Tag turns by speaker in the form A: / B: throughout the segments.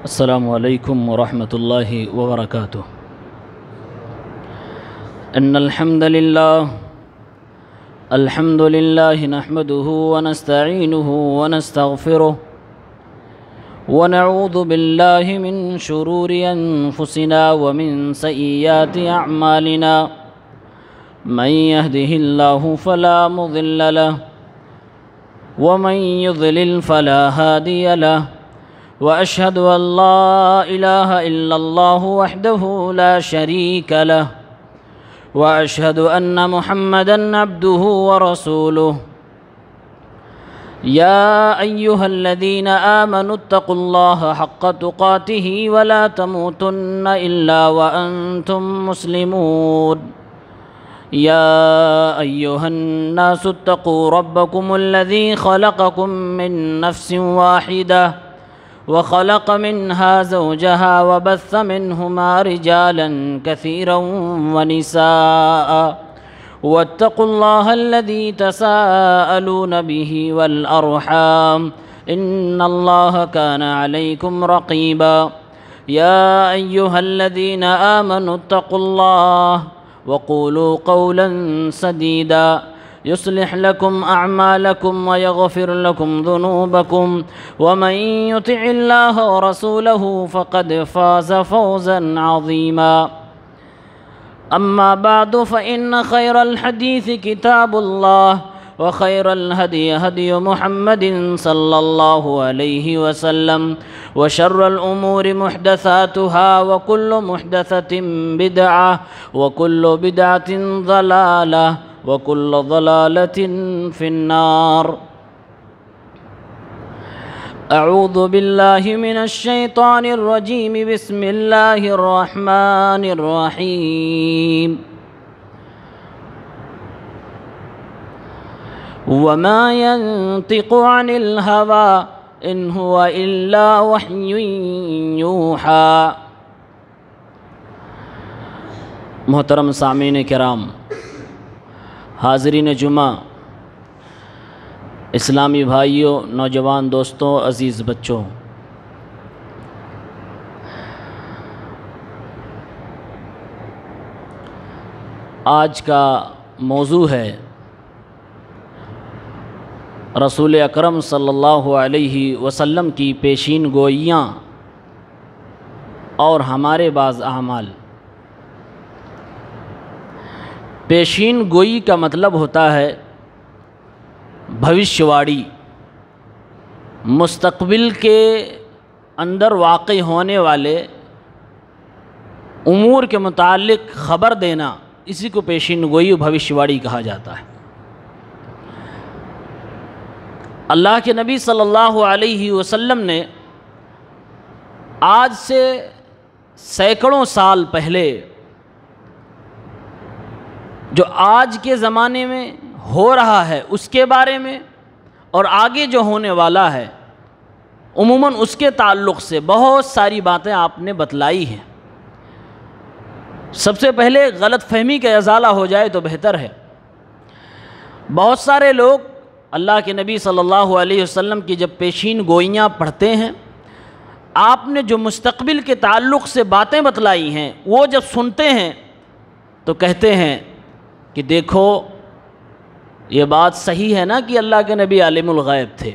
A: السلام علیکم ورحمۃ اللہ وبرکاتہ۔ ان الحمد للہ نحمده ونستعینه ونستغفره ونعوذ باللہ من شرور انفسنا ومن سیئات اعمالنا من يهده الله فلا مضل له ومن يضلل فلا هادي له وأشهد أن لا إله إلا الله وحده لا شريك له وأشهد أن محمدًا عبده ورسوله يا أيها الذين آمنوا اتقوا الله حق تقاته ولا تموتن إلا وأنتم مسلمون يا أيها الناس اتقوا ربكم الذي خلقكم من نفس واحدة وخلق منها زوجها وبث منهما رجالا كثيرا ونساء واتقوا الله الذي تساءلون به والأرحام إن الله كان عليكم رقيبا يا أيها الذين آمنوا اتقوا الله وقولوا قولا سديدا يصلح لكم أعمالكم ويغفر لكم ذنوبكم ومن يطع الله ورسوله فقد فاز فوزا عظيما أما بعد فإن خير الحديث كتاب الله وخير الهدي هدي محمد صلى الله عليه وسلم وشر الأمور محدثاتها وكل محدثة بدعة وكل بدعة ضلالة وكل ضلالة في النار۔ اعوذ باللہ من الشیطان الرجیم، بسم اللہ الرحمن الرحیم۔ وما ينطق عن الهوى إن هو إلا وحي يوحى۔ محترم سامعین کرام، حاضرین جمعہ، اسلامی بھائیوں، نوجوان دوستوں، عزیز بچوں، آج کا موضوع ہے رسول اکرم صلی اللہ علیہ وسلم کی پیشین گوئیاں اور ہمارے بعض اعمال۔ پیشین گوئی کا مطلب ہوتا ہے بھوشیواڑی، مستقبل کے اندر واقع ہونے والے امور کے متعلق خبر دینا، اسی کو پیشین گوئی بھوشیواڑی کہا جاتا ہے۔ اللہ کے نبی صلی اللہ علیہ وسلم نے آج سے سینکڑوں سال پہلے جو آج کے زمانے میں ہو رہا ہے اس کے بارے میں اور آگے جو ہونے والا ہے عموماً اس کے تعلق سے بہت ساری باتیں آپ نے بتلائی ہیں۔ سب سے پہلے غلط فہمی کا ازالہ ہو جائے تو بہتر ہے۔ بہت سارے لوگ اللہ کے نبی صلی اللہ علیہ وسلم کی جب پیشین گوئیاں پڑھتے ہیں، آپ نے جو مستقبل کے تعلق سے باتیں بتلائی ہیں، وہ جب سنتے ہیں تو کہتے ہیں کہ دیکھو یہ بات صحیح ہے نا کہ اللہ کے نبی عالم الغیب تھے،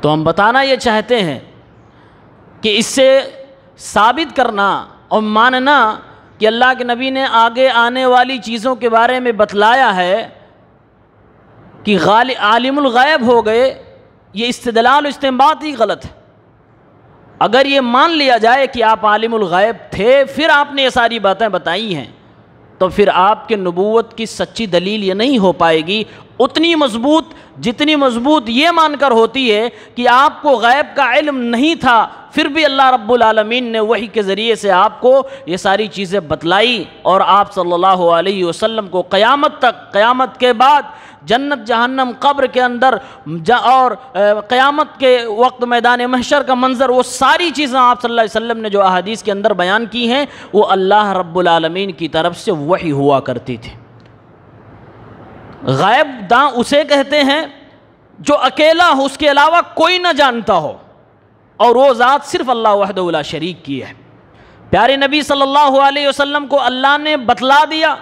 A: تو ہم بتانا یہ چاہتے ہیں کہ اس سے ثابت کرنا اور ماننا کہ اللہ کے نبی نے آگے آنے والی چیزوں کے بارے میں بتلایا ہے کہ عالم الغیب ہو گئے، یہ استدلال و استنباط ہی غلط ہے۔ اگر یہ مان لیا جائے کہ آپ عالم الغیب تھے پھر آپ نے یہ ساری باتیں بتائی ہیں تو پھر آپ کے نبوت کی سچی دلیل یہ نہیں ہو پائے گی اتنی مضبوط جتنی مضبوط یہ مان کر ہوتی ہے کہ آپ کو غیب کا علم نہیں تھا پھر بھی اللہ رب العالمین نے وحی کے ذریعے سے آپ کو یہ ساری چیزیں بتلائی، اور آپ صلی اللہ علیہ وسلم کو قیامت تک، قیامت کے بعد جنت جہنم قبر کے اندر اور قیامت کے وقت میدان محشر کا منظر، وہ ساری چیزیں آپ صلی اللہ علیہ وسلم نے جو احادیث کے اندر بیان کی ہیں وہ اللہ رب العالمین کی طرف سے وحی ہوا کرتی تھی۔ غیب داں اسے کہتے ہیں جو اکیلا ہو، اس کے علاوہ کوئی نہ جانتا ہو۔ اور وہ ذات صرف اللہ وحدہ لا شریک کی ہے۔ پیارے نبی صلی اللہ علیہ وسلم کو اللہ نے بتلا دیا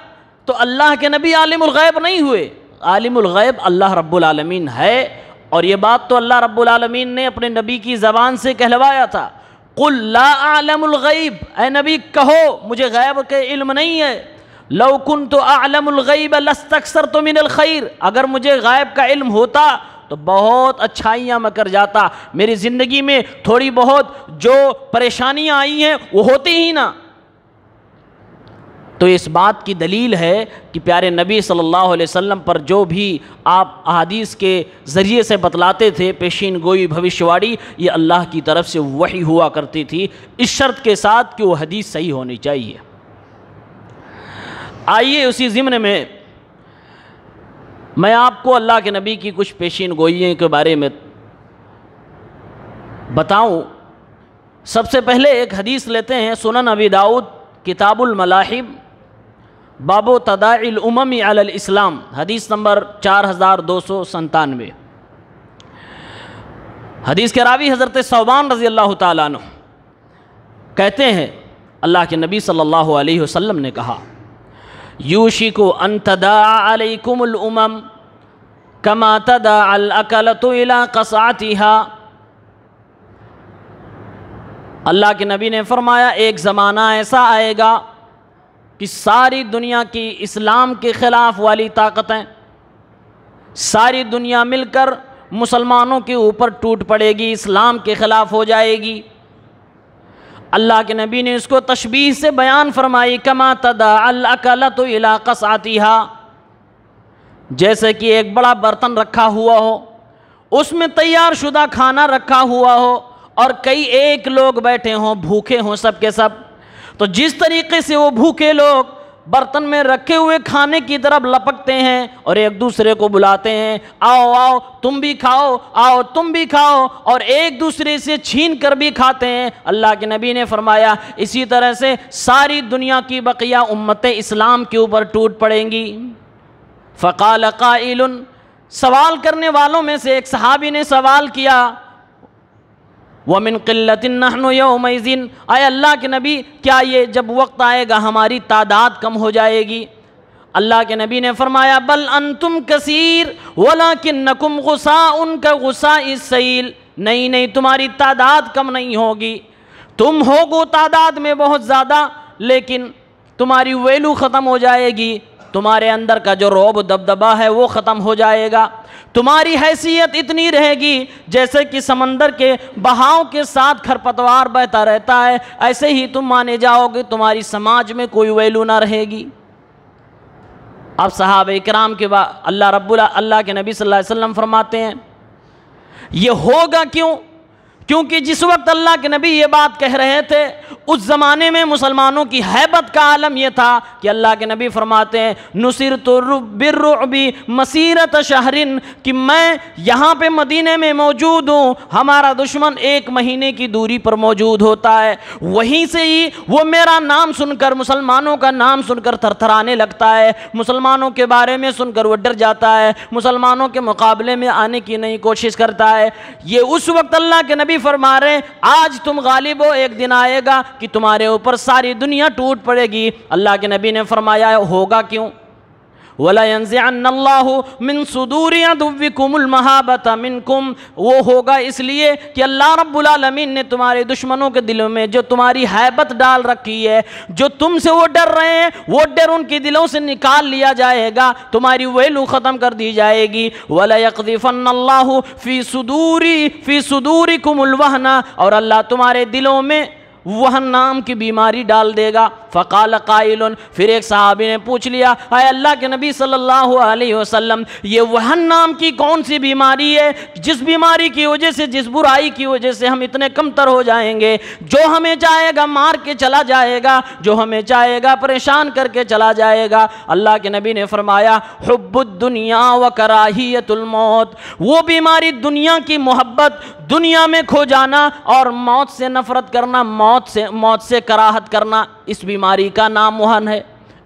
A: تو اللہ کے نبی عالم الغیب نہیں ہوئے، عالم الغیب اللہ رب العالمین ہے، اور یہ بات تو اللہ رب العالمین نے اپنے نبی کی زبان سے کہلوایا تھا۔ قل لا اعلم الغیب، اے نبی کہو مجھے غیب کے علم نہیں ہے۔ لو کنت اعلم الغیب لاستکثرت من الخیر، اگر مجھے غیب کا علم ہوتا تو بہت اچھائیاں میں کر جاتا، میری زندگی میں تھوڑی بہت جو پریشانیاں آئی ہیں وہ ہوتی ہی نہ۔ تو اس بات کی دلیل ہے کہ پیارے نبی صلی اللہ علیہ وسلم پر جو بھی آپ احادیث کے ذریعے سے بتلاتے تھے پیشین گوئی بھوشیاڑی، یہ اللہ کی طرف سے وحی ہوا کرتی تھی، اس شرط کے ساتھ کہ وہ حدیث صحیح ہونی چاہیے۔ آئیے اسی ضمن میں آپ کو اللہ کے نبی کی کچھ پیشین گوئیوں کے بارے میں بتاؤں۔ سب سے پہلے ایک حدیث لیتے ہیں، سنن ابی داؤد کتاب الملاحب باب تداعی الامم علی الاسلام، حدیث نمبر 4297۔ حدیث کے راوی حضرت ثوبان رضی اللہ تعالیٰ عنہ کہتے ہیں اللہ کے نبی صلی اللہ علیہ وسلم نے کہا، یوشک ان تداعی علیکم الامم کما تداعی الاکلۃ الی قصعتها۔ اللہ کے نبی نے فرمایا ایک زمانہ ایسا آئے گا کہ ساری دنیا کی اسلام کے خلاف والی طاقتیں ساری دنیا مل کر مسلمانوں کے اوپر ٹوٹ پڑے گی، اسلام کے خلاف ہو جائے گی۔ اللہ کے نبی نے اس کو تشبیہ سے بیان فرمائی، کما تداعی الاکلۃ الی قصعتها، جیسے کہ ایک بڑا برتن رکھا ہوا ہو، اس میں تیار شدہ کھانا رکھا ہوا ہو اور کئی ایک لوگ بیٹھے ہوں، بھوکے ہوں سب کے سب، تو جس طریقے سے وہ بھوکے لوگ برتن میں رکھے ہوئے کھانے کی طرف لپکتے ہیں اور ایک دوسرے کو بلاتے ہیں، آؤ آؤ تم بھی کھاؤ، آؤ تم بھی کھاؤ، اور ایک دوسرے سے چھین کر بھی کھاتے ہیں، اللہ کے نبی نے فرمایا اسی طرح سے ساری دنیا کی بقیہ امتیں اسلام کے اوپر ٹوٹ پڑیں گی۔ فقال قائل، سوال کرنے والوں میں سے ایک صحابی نے سوال کیا، وَمِن قِلَّةٍ نَحْنُ يَوْمَئِذٍ، اے اللہ کے نبی کیا یہ جب وقت آئے گا ہماری تعداد کم ہو جائے گی؟ اللہ کے نبی نے فرمایا بل انتم کثیر ولکنکم غثاء کغثاء السیل، نہیں تمہاری تعداد کم نہیں ہوگی، تم ہوگو تعداد میں بہت زیادہ لیکن تمہاری ویلو ختم ہو جائے گی، تمہارے اندر کا جو رعب دبدبہ ہے وہ ختم ہو جائے گا، تمہاری حیثیت اتنی رہے گی جیسے کہ سمندر کے بہاؤ کے ساتھ کھرپتوار بہتا رہتا ہے، ایسے ہی تم مانے جاؤ گے، تمہاری سماج میں کوئی ویلو نہ رہے گی۔ اب صحابہ کرام کے بعد اللہ کے نبی صلی اللہ علیہ وسلم فرماتے ہیں یہ ہوگا کیوں؟ کیونکہ جس وقت اللہ کے نبی یہ بات کہہ رہے تھے اس زمانے میں مسلمانوں کی ہیبت کا عالم یہ تھا کہ اللہ کے نبی فرماتے ہیں نصرت بالرعب مسیرت شہر، کہ میں یہاں پہ مدینے میں موجود ہوں، ہمارا دشمن 1 مہینے کی دوری پر موجود ہوتا ہے، وہیں سے ہی وہ میرا نام سن کر، مسلمانوں کا نام سن کر تھرتھرانے لگتا ہے، مسلمانوں کے بارے میں سن کر وہ ڈر جاتا ہے، مسلمانوں کے مقابلے میں آنے کی نہیں کوشش کرتا ہے۔ یہ اس وقت اللہ کے نبی فرما رہے ہیں آج تم غالب ہو، ایک دن آئے گا کہ تمہارے اوپر ساری دنیا ٹوٹ پڑے گی۔ اللہ کے نبی نے فرمایا ہوگا کیوں؟ وَلَا يَنزِعَنَّ اللَّهُ مِن صُدُورِ عَدُوِّكُمُ الْمَهَابَةَ مِنْكُمْ، وہ ہوگا اس لیے کہ اللہ رب العالمین نے تمہارے دشمنوں کے دلوں میں جو تمہاری ہیبت ڈال رکھی ہے، جو تم سے وہ ڈر رہے ہیں، وہ ڈر ان کے دلوں سے نکال لیا جائے گا، تمہاری ویلو ختم کر دی جائے گی۔ وَلَا يَقْذِفَنَّ اللَّهُ فِي صُدُورِكُمُ الْوَهْنَ، اور اللہ تمہارے دلوں میں وہن نام کی بیماری ڈال دے گا۔ فقال قائل، پھر ایک صحابی نے پوچھ لیا اے اللہ کے نبی صلی اللہ علیہ وسلم یہ وہن نام کی کون سی بیماری ہے جس بیماری کی وجہ سے، جس برائی کی وجہ سے ہم اتنے کمتر ہو جائیں گے، جو ہمیں چاہے گا مار کے چلا جائے گا، جو ہمیں چاہے گا پریشان کر کے چلا جائے گا؟ اللہ کے نبی نے فرمایا حب الدنیا و کراہیت الموت، وہ بیماری دنیا کی محبت، دنیا میں کھو جانا اور موت سے نفرت کرنا، موت سے کراہت کرنا، اس بیماری کا نام وہن ہے،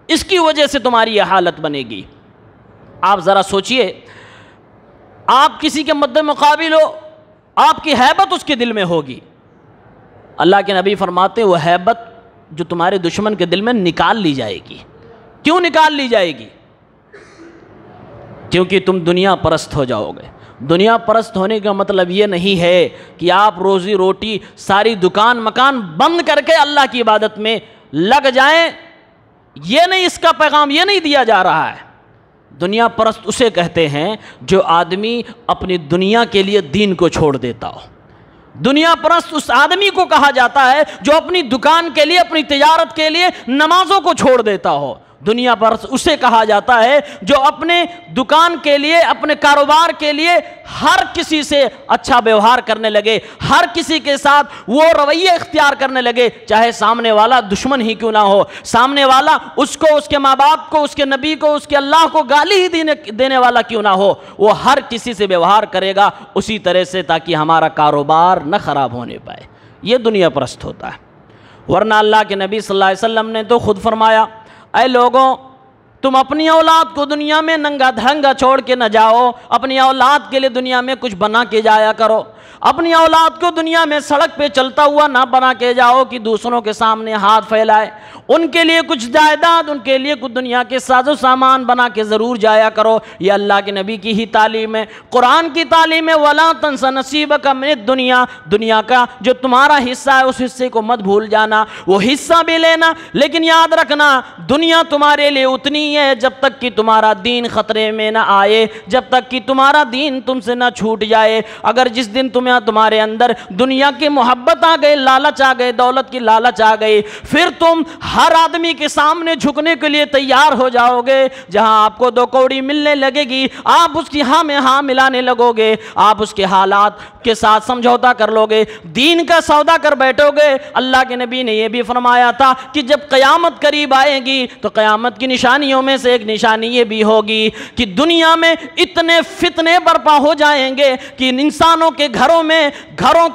A: اس کی وجہ سے تمہاری یہ حالت بنے گی۔ آپ ذرا سوچئے، آپ کسی کے مد مقابل ہو، آپ کی ہیبت اس کے دل میں ہوگی، اللہ کے نبی فرماتے ہیں وہ ہیبت جو تمہارے دشمن کے دل میں نکال لی جائے گی۔ کیوں نکال لی جائے گی؟ کیونکہ تم دنیا پرست ہو جاؤ گے۔ دنیا پرست ہونے کا مطلب یہ نہیں ہے کہ آپ روزی روٹی ساری دکان مکان بند کر کے اللہ کی عبادت میں لگ جائیں، یہ نہیں، اس کا پیغام یہ نہیں دیا جا رہا ہے۔ دنیا پرست اسے کہتے ہیں جو آدمی اپنی دنیا کے لیے دین کو چھوڑ دیتا ہو۔ دنیا پرست اس آدمی کو کہا جاتا ہے جو اپنی دکان کے لیے، اپنی تجارت کے لیے نمازوں کو چھوڑ دیتا ہو۔ دنیا پرست اسے کہا جاتا ہے جو اپنے دکان کے لیے، اپنے کاروبار کے لیے ہر کسی سے اچھا بیوہار کرنے لگے، ہر کسی کے ساتھ وہ رویہ اختیار کرنے لگے، چاہے سامنے والا دشمن ہی کیوں نہ ہو، سامنے والا اس کو، اس کے ماں باپ کو، اس کے نبی کو، اس کے اللہ کو گالی ہی دینے والا کیوں نہ ہو، وہ ہر کسی سے بیوہار کرے گا اسی طرح سے، تاکہ ہمارا کاروبار نہ خراب ہونے پائے۔ یہ دنیا پرست ہوتا ہے۔ ورنہ اللہ کے نبی صلی اللہ علیہ وسلم نے تو خود فرمایا، اے لوگوں، تم اپنی اولاد کو دنیا میں ننگا دھنگا چھوڑ کے نہ جاؤ، اپنی اولاد کے لیے دنیا میں کچھ بنا کے جایا کرو۔ اپنی اولاد کو دنیا میں سڑک پہ چلتا ہوا نہ بنا کے جاؤ کہ دوسروں کے سامنے ہاتھ پھیلائے۔ ان کے لیے کچھ جائیداد، ان کے لیے کچھ دنیا کے ساز و سامان بنا کے ضرور جایا کرو۔ یہ اللہ کے نبی کی ہی تعلیم ہے، قرآن کی تعلیم ہے۔ وَلَا تَنْسَ نَصِيبَكَ مِنَ الدُّنْيَا، دنیا کا جو تمہارا حصہ ہے اس حصے کو مت بھول جانا، وہ حصہ بھی لینا، لیکن یاد رکھنا دنیا تمہارے لیے اتنی ہے جب تک کہ تمہارا دین خطرے میں نہ آئے، جب تک کہ تمہارا دین تم سے نہ چھوٹ جائے۔ اگر جس دن تمہارے اندر دنیا کی محبت آ گئی، لالچ آ گئی، دولت کی لالچ آ گئی، پھر تم ہر آدمی کے سامنے جھکنے کے لیے تیار ہو جاؤ گے۔ جہاں آپ کو دو کوڑی ملنے لگے گی آپ اس کی ہاں میں ہاں ملانے لگو گے، آپ اس کے حالات کے ساتھ سمجھوتا کر لو گے، دین کا سودا کر بیٹھو گے۔ اللہ کے نبی نے یہ بھی فرمایا تھا کہ جب قیامت قریب آئے گی تو قیامت کی نشانیوں میں سے ایک نشانی یہ بھی ہوگی کہ دنیا میں اتنے فتنے برپا ہو جائیں گے کہ انسانوں کے گھروں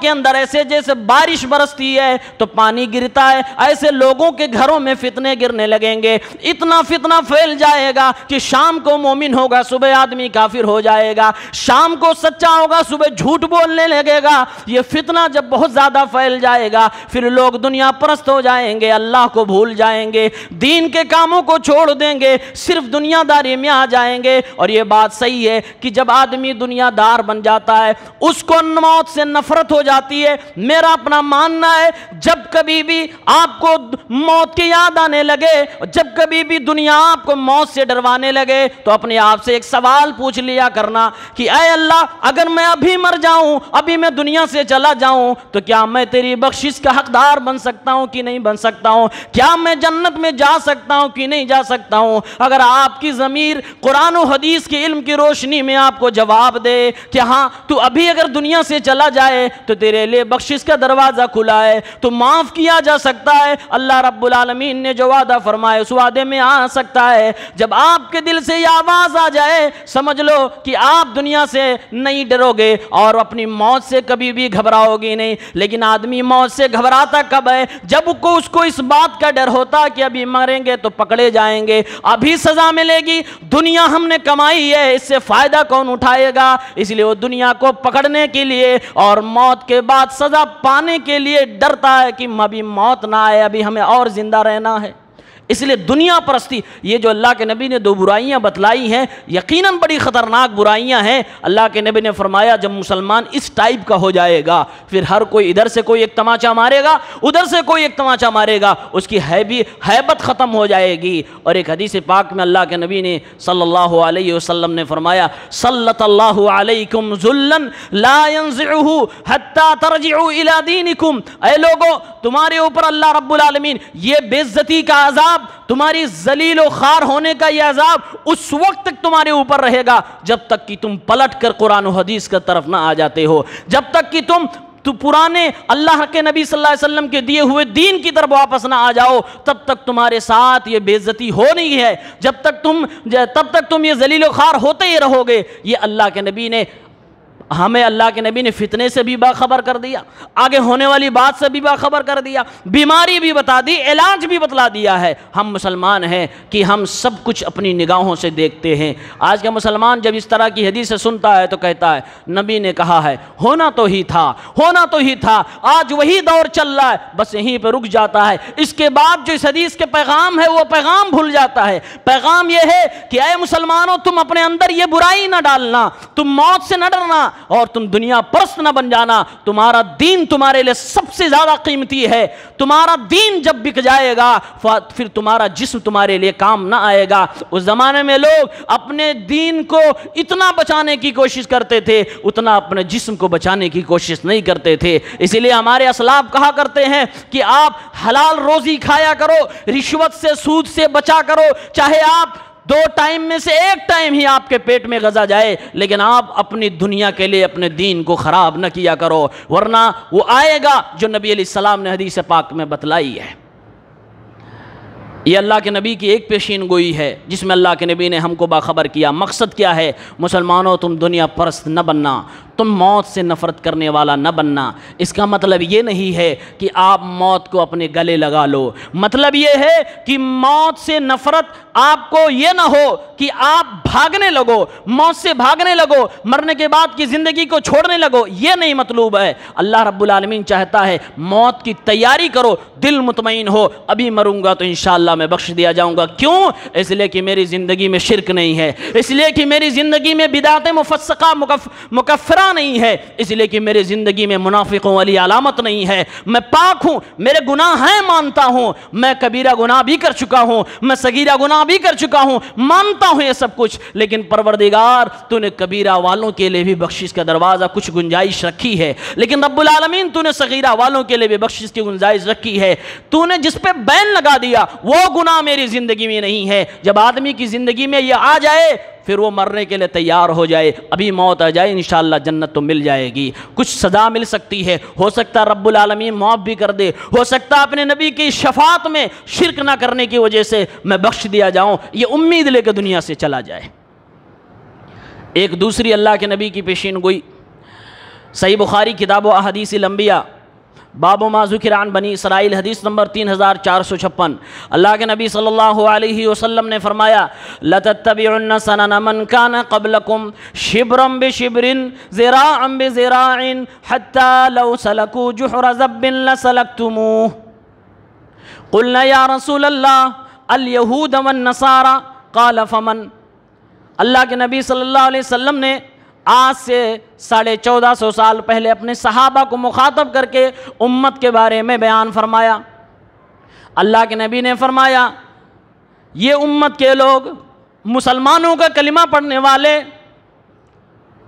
A: کے اندر ایسے جیسے بارش برستی ہے تو پانی گرتا ہے، ایسے لوگوں کے گھروں میں فتنے گرنے لگیں گے۔ اتنا فتنہ پھیل جائے گا کہ شام کو مومن ہوگا، صبح آدمی کافر ہو جائے گا، شام کو سچا ہوگا، صبح جھوٹ بولنے لگے گا۔ یہ فتنہ جب بہت زیادہ پھیل جائے گا پھر لوگ دنیا پرست ہو جائیں گے، اللہ کو بھول جائیں گے، دین کے کاموں کو چھوڑ دیں گے، صرف دنیا داری میں آ جائیں گے۔ اور یہ بات صحیح ہے کہ جب آدمی دنیا دار بن جاتا ہے اس کو موت سے نفرت ہو جاتی ہے۔ میرا اپنا ماننا ہے جب کبھی بھی آپ کو موت کی یاد آنے لگے، جب کبھی بھی دنیا آپ کو موت سے ڈروانے لگے تو اپنے آپ سے ایک سوال پوچھ لیا کرنا کہ اے اللہ، اگر میں ابھی مر جاؤں، ابھی میں دنیا سے چلا جاؤں تو کیا میں تیری بخشش کا حقدار بن سکتا ہوں کہ نہیں بن سکتا ہوں؟ کیا میں جنت میں جا سکتا ہوں کہ نہیں جا سکتا ہوں؟ اگر آپ کی ضمیر قرآن و حدیث کے علم کی روشنی میں آپ کو جواب دے کہ ہاں تو ابھی اگر دنیا سے چلا جائے تو تیرے لیے بخشش کا دروازہ کھلا ہے، تو معاف کیا جا سکتا ہے، اللہ رب العالمین نے جو وعدہ فرمائے اس وعدے میں آ سکتا ہے۔ جب آپ کے دل سے یہ آواز آ جائے سمجھ لو کہ آپ دنیا سے نہیں ڈرو گے اور اپنی موت سے کبھی بھی گھبراؤ گے نہیں۔ لیکن آدمی موت سے گھبراتا کب ہے؟ جب اس کو اس بات کا ڈر ہوتا کہ ابھی مریں گے تو پکڑے جائیں گے، ابھی سزا ملے گی، دنیا ہم نے کمائی ہے، اس سے فائدہ کون اٹھائے گا؟ اس لیے وہ دنیا کو پکڑنے کے لیے اور موت کے بعد سزا پانے کے لیے ڈرتا ہے کہ ابھی موت نہ آئے، ابھی ہمیں اور زندہ رہنا ہے۔ اس لیے دنیا پرستی، یہ جو اللہ کے نبی نے دو برائیاں بتلائی ہیں یقیناً بڑی خطرناک برائیاں ہیں۔ اللہ کے نبی نے فرمایا جب مسلمان اس ٹائپ کا ہو جائے گا پھر ہر کوئی ادھر سے کوئی ایک تماچا مارے گا، ادھر سے کوئی ایک تماچا مارے گا، اس کی ہیبت ختم ہو جائے گی۔ اور ایک حدیث پاک میں اللہ کے نبی نے صلی اللہ علیہ وسلم نے فرمایا صلت اللہ علیکم ذلا لا ينزعہ حتی ترجعوا الی دینکم، اے لوگو تمہارے اوپر اللہ رب العالمین یہ بے عزتی کا عذاب، تمہاری ذلیل و خوار ہونے کا یہ عذاب اس وقت تک تمہارے اوپر رہے گا جب تک کہ تم پلٹ کر قرآن و حدیث کی طرف نہ آ جاتے ہو، جب تک کہ تم پرانے اللہ کے نبی صلی اللہ علیہ وسلم کے دیے ہوئے دین کی طرف واپس نہ آ جاؤ، تب تک تمہارے ساتھ یہ بے عزتی ہو نہیں ہے، تب تک تم یہ ذلیل و خوار ہوتے ہی رہو گے۔ یہ اللہ کے نبی نے ہمیں اللہ کے نبی نے فتنے سے بھی باخبر کر دیا، آگے ہونے والی بات سے بھی باخبر کر دیا، بیماری بھی بتا دی، علاج بھی بتلا دیا ہے۔ ہم مسلمان ہیں کہ ہم سب کچھ اپنی نگاہوں سے دیکھتے ہیں۔ آج کا مسلمان جب اس طرح کی حدیث سنتا ہے تو کہتا ہے نبی نے کہا ہے، ہونا تو ہی تھا، ہونا تو ہی تھا، آج وہی دور چل رہا ہے، بس یہیں پہ رک جاتا ہے۔ اس کے بعد جو اس حدیث کے پیغام ہے وہ پیغام بھول جاتا ہے۔ پیغام یہ ہے کہ اے مسلمانوں، تم اپنے اندر یہ برائی نہ ڈالنا، تم موت سے نہ ڈرنا، اور تم دنیا پرست نہ بن جانا۔ تمہارا دین تمہارے لیے سب سے زیادہ قیمتی ہے۔ تمہارا دین جب بک جائے گا پھر تمہارا جسم تمہارے لیے کام نہ آئے گا۔ اس زمانے میں لوگ اپنے دین کو اتنا بچانے کی کوشش کرتے تھے اتنا اپنے جسم کو بچانے کی کوشش نہیں کرتے تھے۔ اسی لیے ہمارے اسلاف کہا کرتے ہیں کہ آپ حلال روزی کھایا کرو، رشوت سے، سود سے بچا کرو، چاہے آپ 2 ٹائم میں سے 1 ٹائم ہی آپ کے پیٹ میں غذا جائے، لیکن آپ اپنی دنیا کے لیے اپنے دین کو خراب نہ کیا کرو، ورنہ وہ آئے گا جو نبی علیہ السلام نے حدیث پاک میں بتلائی ہے۔ یہ اللہ کے نبی کی ایک پیشین گوئی ہے جس میں اللہ کے نبی نے ہم کو باخبر کیا۔ مقصد کیا ہے؟ مسلمانوں، تم دنیا پرست نہ بننا، تم موت سے نفرت کرنے والا نہ بننا۔ اس کا مطلب یہ نہیں ہے کہ آپ موت کو اپنے گلے لگا لو، مطلب یہ ہے کہ موت سے نفرت آپ کو یہ نہ ہو کہ آپ بھاگنے لگو، موت سے بھاگنے لگو، مرنے کے بعد کی زندگی کو چھوڑنے لگو، یہ نہیں مطلوب ہے۔ اللہ رب العالمین چاہتا ہے موت کی تیاری کرو، دل مطمئن ہو، ابھی مروں گا تو انشاءاللہ میں بخش دیا جاؤں گا۔ کیوں؟ اس لیے کہ میری زندگی میں شرک نہیں ہے، اس لیے کہ میری زندگی میں بدعت مفسقہ مکفرہ نہیں ہے، اس لیے کہ میری زندگی میں منافقوں والی علامت نہیں ہے۔ میں پاک ہوں، میرے گناہ ہیں مانتا ہوں، میں کبیرہ گناہ بھی کر چکا ہوں، میں صغیرہ گناہ بھی کر چکا ہوں، مانتا ہوں یہ سب کچھ، لیکن پروردگار تو نے کبیرہ والوں کے لیے بھی بخشش کا دروازہ کچھ گنجائش رکھی ہے، لیکن رب العالمین تو نے صغیرہ والوں کے لیے بھی بخشش کی گنجائش رکھی ہے۔ تو نے جس پہ بین لگا دیا وہ گناہ میری زندگی میں نہیں ہے۔ جب آدمی کی زندگی میں یہ آ جائے پھر وہ مرنے کے لیے تیار ہو جائے، ابھی موت آ جائے انشاءاللہ جنت تو مل جائے گی، کچھ سزا مل سکتی ہے، ہو سکتا ہے رب العالمین معاف بھی کر دے، ہو سکتا ہے اپنے نبی کی شفاعت میں شرک نہ کرنے کی وجہ سے میں بخش دیا جاؤں، یہ امید لے کے دنیا سے چلا جائے۔ ایک دوسری اللہ کے نبی کی پیشین گوئی، صحیح بخاری کتاب و احادیث الانبیاء باب ما ذکر عن بنی اسرائیل، حدیث نمبر 3456، اللہ کے نبی صلی اللہ علیہ وسلم نے فرمایا لَتَتَّبِعُنَّ سَنَنَ مَنْ كَانَ قَبْلَكُمْ شِبْرًا بِشِبْرٍ ذِرَاعًا بِذِرَاعٍ حَتَّى لَوْ سَلَكُوا جُحْرَ ذَبٍّ لَسَلَكْتُمُوهُ قُلْنَا يَا رَسُولَ اللَّهِ الْيَهُودَ وَالنَّصَارَى قَالَ فَمَنْ۔ اللہ کے نبی صلی اللہ علیہ وسلم نے آج سے 1450 سال پہلے اپنے صحابہ کو مخاطب کر کے امت کے بارے میں بیان فرمایا۔ اللہ کے نبی نے فرمایا یہ امت کے لوگ مسلمانوں کا کلمہ پڑھنے والے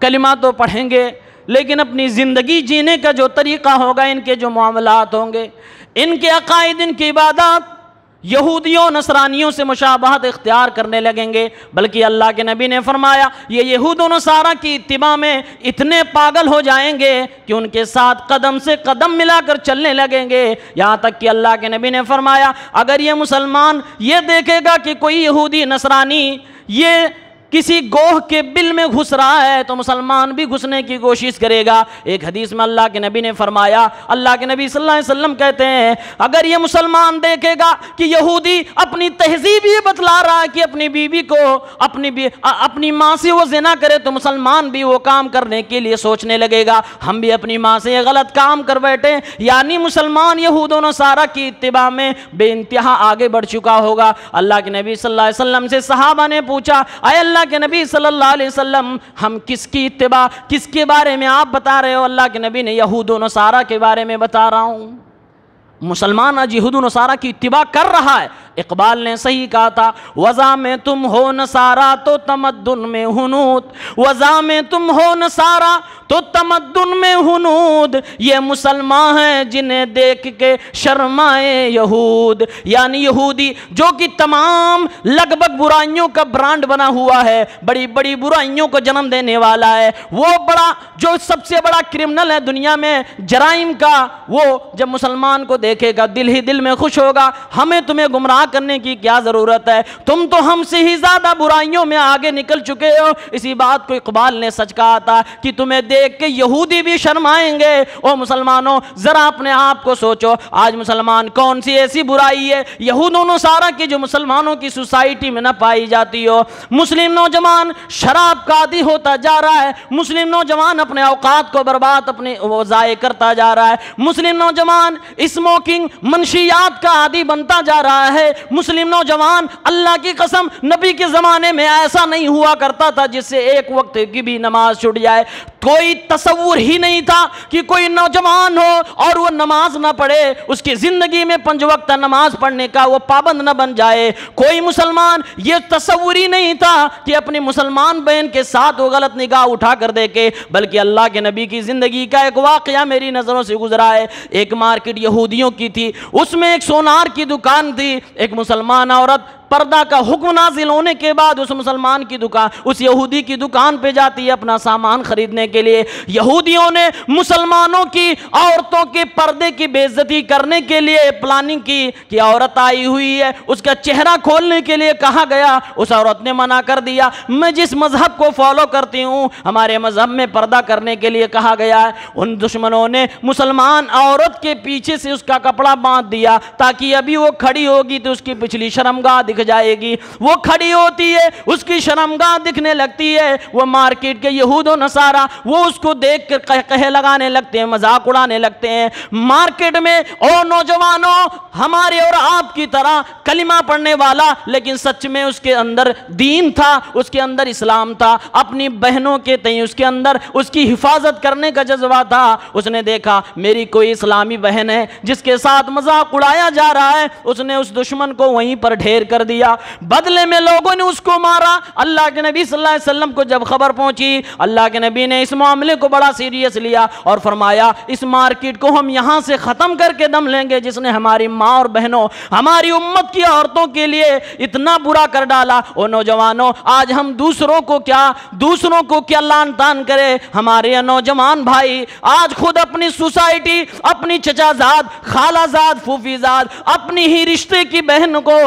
A: کلمہ تو پڑھیں گے، لیکن اپنی زندگی جینے کا جو طریقہ ہوگا، ان کے جو معاملات ہوں گے، ان کے عقائد، ان کی عبادات یہودیوں نصرانیوں سے مشابہت اختیار کرنے لگیں گے۔ بلکہ اللہ کے نبی نے فرمایا یہ یہود و نصارہ کی اتباع میں اتنے پاگل ہو جائیں گے کہ ان کے ساتھ قدم سے قدم ملا کر چلنے لگیں گے، یہاں تک کہ اللہ کے نبی نے فرمایا اگر یہ مسلمان یہ دیکھے گا کہ کوئی یہودی نصرانی یہ کسی گوہ کے بل میں گھس رہا ہے تو مسلمان بھی گھسنے کی کوشش کرے گا۔ ایک حدیث میں اللہ کے نبی نے فرمایا، اللہ کے نبی صلی اللہ علیہ وسلم کہتے ہیں اگر یہ مسلمان دیکھے گا کہ یہودی اپنی تہذیب یہ بتلا رہا ہے کہ اپنی بیوی کو اپنی ماں سے وہ زنا کرے تو مسلمان بھی وہ کام کرنے کے لیے سوچنے لگے گا، ہم بھی اپنی ماں سے یہ غلط کام کر بیٹھے، یعنی مسلمان یہود و نصارہ کی اتباع میں بے انتہا آگے بڑھ چکا ہوگا۔ اللہ کے نبی صلی اللہ علیہ وسلم سے صحابہ نے پوچھا اے اللہ کے نبی صلی اللہ علیہ وسلم ہم کس کی اتباع، کس کے بارے میں آپ بتا رہے ہو؟ اللہ کے نبی نے یہود و نصارہ کے بارے میں بتا رہا ہوں۔ مسلمان آج یہود و نصارہ کی اتباع کر رہا ہے۔ اقبال نے صحیح کہا تھا وضع میں تم ہو نصارہ تو تمدن میں ہنود، وضع میں تم ہو نصارہ تو تمدن میں ہنود، یہ مسلمان ہیں جنہیں دیکھ کے شرمائے یہود، یعنی یہودی جو کہ تمام لگ بھگ برائیوں کا برانڈ بنا ہوا ہے، بڑی بڑی برائیوں کو جنم دینے والا ہے، وہ بڑا جو سب سے بڑا کرمنل ہے دنیا میں جرائم کا، وہ جب مسلمان کو دیکھے گا دل ہی دل میں خوش ہوگا، ہمیں تمہیں گمراہ کرنے کی کیا ضرورت ہے؟ تم تو ہم سے ہی زیادہ برائیوں میں آگے نکل چکے ہو۔ اسی بات کو اقبال نے سچ کہا تھا کہ تمہیں دیکھ کے یہودی بھی شرمائیں گے۔ او مسلمانوں، ذرا اپنے آپ کو سوچو، آج مسلمان کون سی ایسی برائی ہے یہود و نصارہ کی جو مسلمانوں کی سوسائٹی میں نہ پائی جاتی ہو؟ مسلم نوجوان شراب کا عادی ہوتا جا رہا ہے، مسلم نوجوان اپنے اوقات کو برباد اپنے ضائع کرتا جا رہا ہے، مسلم نوجوان اسموکنگ منشیات کا عادی بنتا جا رہا ہے، مسلم نوجوان، اللہ کی قسم نبی کے زمانے میں ایسا نہیں ہوا کرتا تھا جس سے ایک وقت کی بھی نماز چھوٹ جائے۔ کوئی تصور ہی نہیں تھا کہ کوئی نوجوان ہو اور وہ نماز نہ پڑھے، اس کی زندگی میں 5 وقت نماز پڑھنے کا وہ پابند نہ بن جائے۔ کوئی مسلمان یہ تصور ہی نہیں تھا کہ اپنی مسلمان بہن کے ساتھ وہ غلط نگاہ اٹھا کر دیکھے، بلکہ اللہ کے نبی کی زندگی کا ایک واقعہ میری نظروں سے گزرا ہے۔ ایک مارکیٹ یہودیوں کی تھی، اس میں ایک سونار کی دکان تھی۔ ایک مسلمان عورت پردہ کا حکم نازل ہونے کے بعد اس مسلمان کی دکان، اس یہودی کی دکان پہ جاتی ہے اپنا سامان خریدنے کے لیے۔ یہودیوں نے مسلمانوں کی عورتوں کے پردے کی بے عزتی کرنے کے لیے پلاننگ کی کہ عورت آئی ہوئی ہے، اس کا چہرہ کھولنے کے لیے کہا گیا، اس عورت نے منع کر دیا۔ میں جس مذہب کو فالو کرتی ہوں، ہمارے مذہب میں پردہ کرنے کے لیے کہا گیا ہے۔ ان دشمنوں نے مسلمان عورت کے پیچھے سے اس کا کپڑا باندھ دیا تاکہ ابھی وہ کھڑی ہوگی تو اس کی پچھلی شرمگاہ دکھ جائے گی۔ وہ کھڑی ہوتی ہے، اس کی شرمگاہ دکھنے لگتی ہے۔ وہ مارکیٹ کے یہود و نصارہ وہ اس کو دیکھ کر قہقہے لگانے لگتے ہیں، مذاق اڑانے لگتے ہیں۔ مارکیٹ میں اور نوجوانوں ہمارے اور آپ کی طرح کلمہ پڑھنے والا، لیکن سچ میں اس کے اندر دین تھا، اس کے اندر اسلام تھا، اپنی بہنوں کے تئیں اس کے اندر اس کی حفاظت کرنے کا جذبہ تھا۔ اس نے دیکھا میری کوئی اسلامی بہن ہے جس کے ساتھ مذاق اڑایا جا رہا ہے، اس نے اس دشمن کو وہیں پر ڈھیر کر دیا۔ بدلے میں لوگوں نے اس کو مارا۔ اللہ کے نبی صلی اللہ علیہ وسلم کو جب خبر پہنچی، اللہ کے نبی نے اس معاملے کو بڑا سیریس لیا اور فرمایا اس مارکیٹ کو ہم یہاں سے ختم کر کے دم لیں گے جس نے ہماری ماں اور بہنوں، ہماری امت کی عورتوں کے لیے اتنا برا کر ڈالا۔ او نوجوانوں، آج ہم دوسروں کو کیا لان تان کرے؟ ہمارے نوجوان بھائی آج خود اپنی سوسائٹی، اپنی چچا زاد، خالہ زاد، پھوپھی زاد، اپنی ہی رشتے کی بہن کو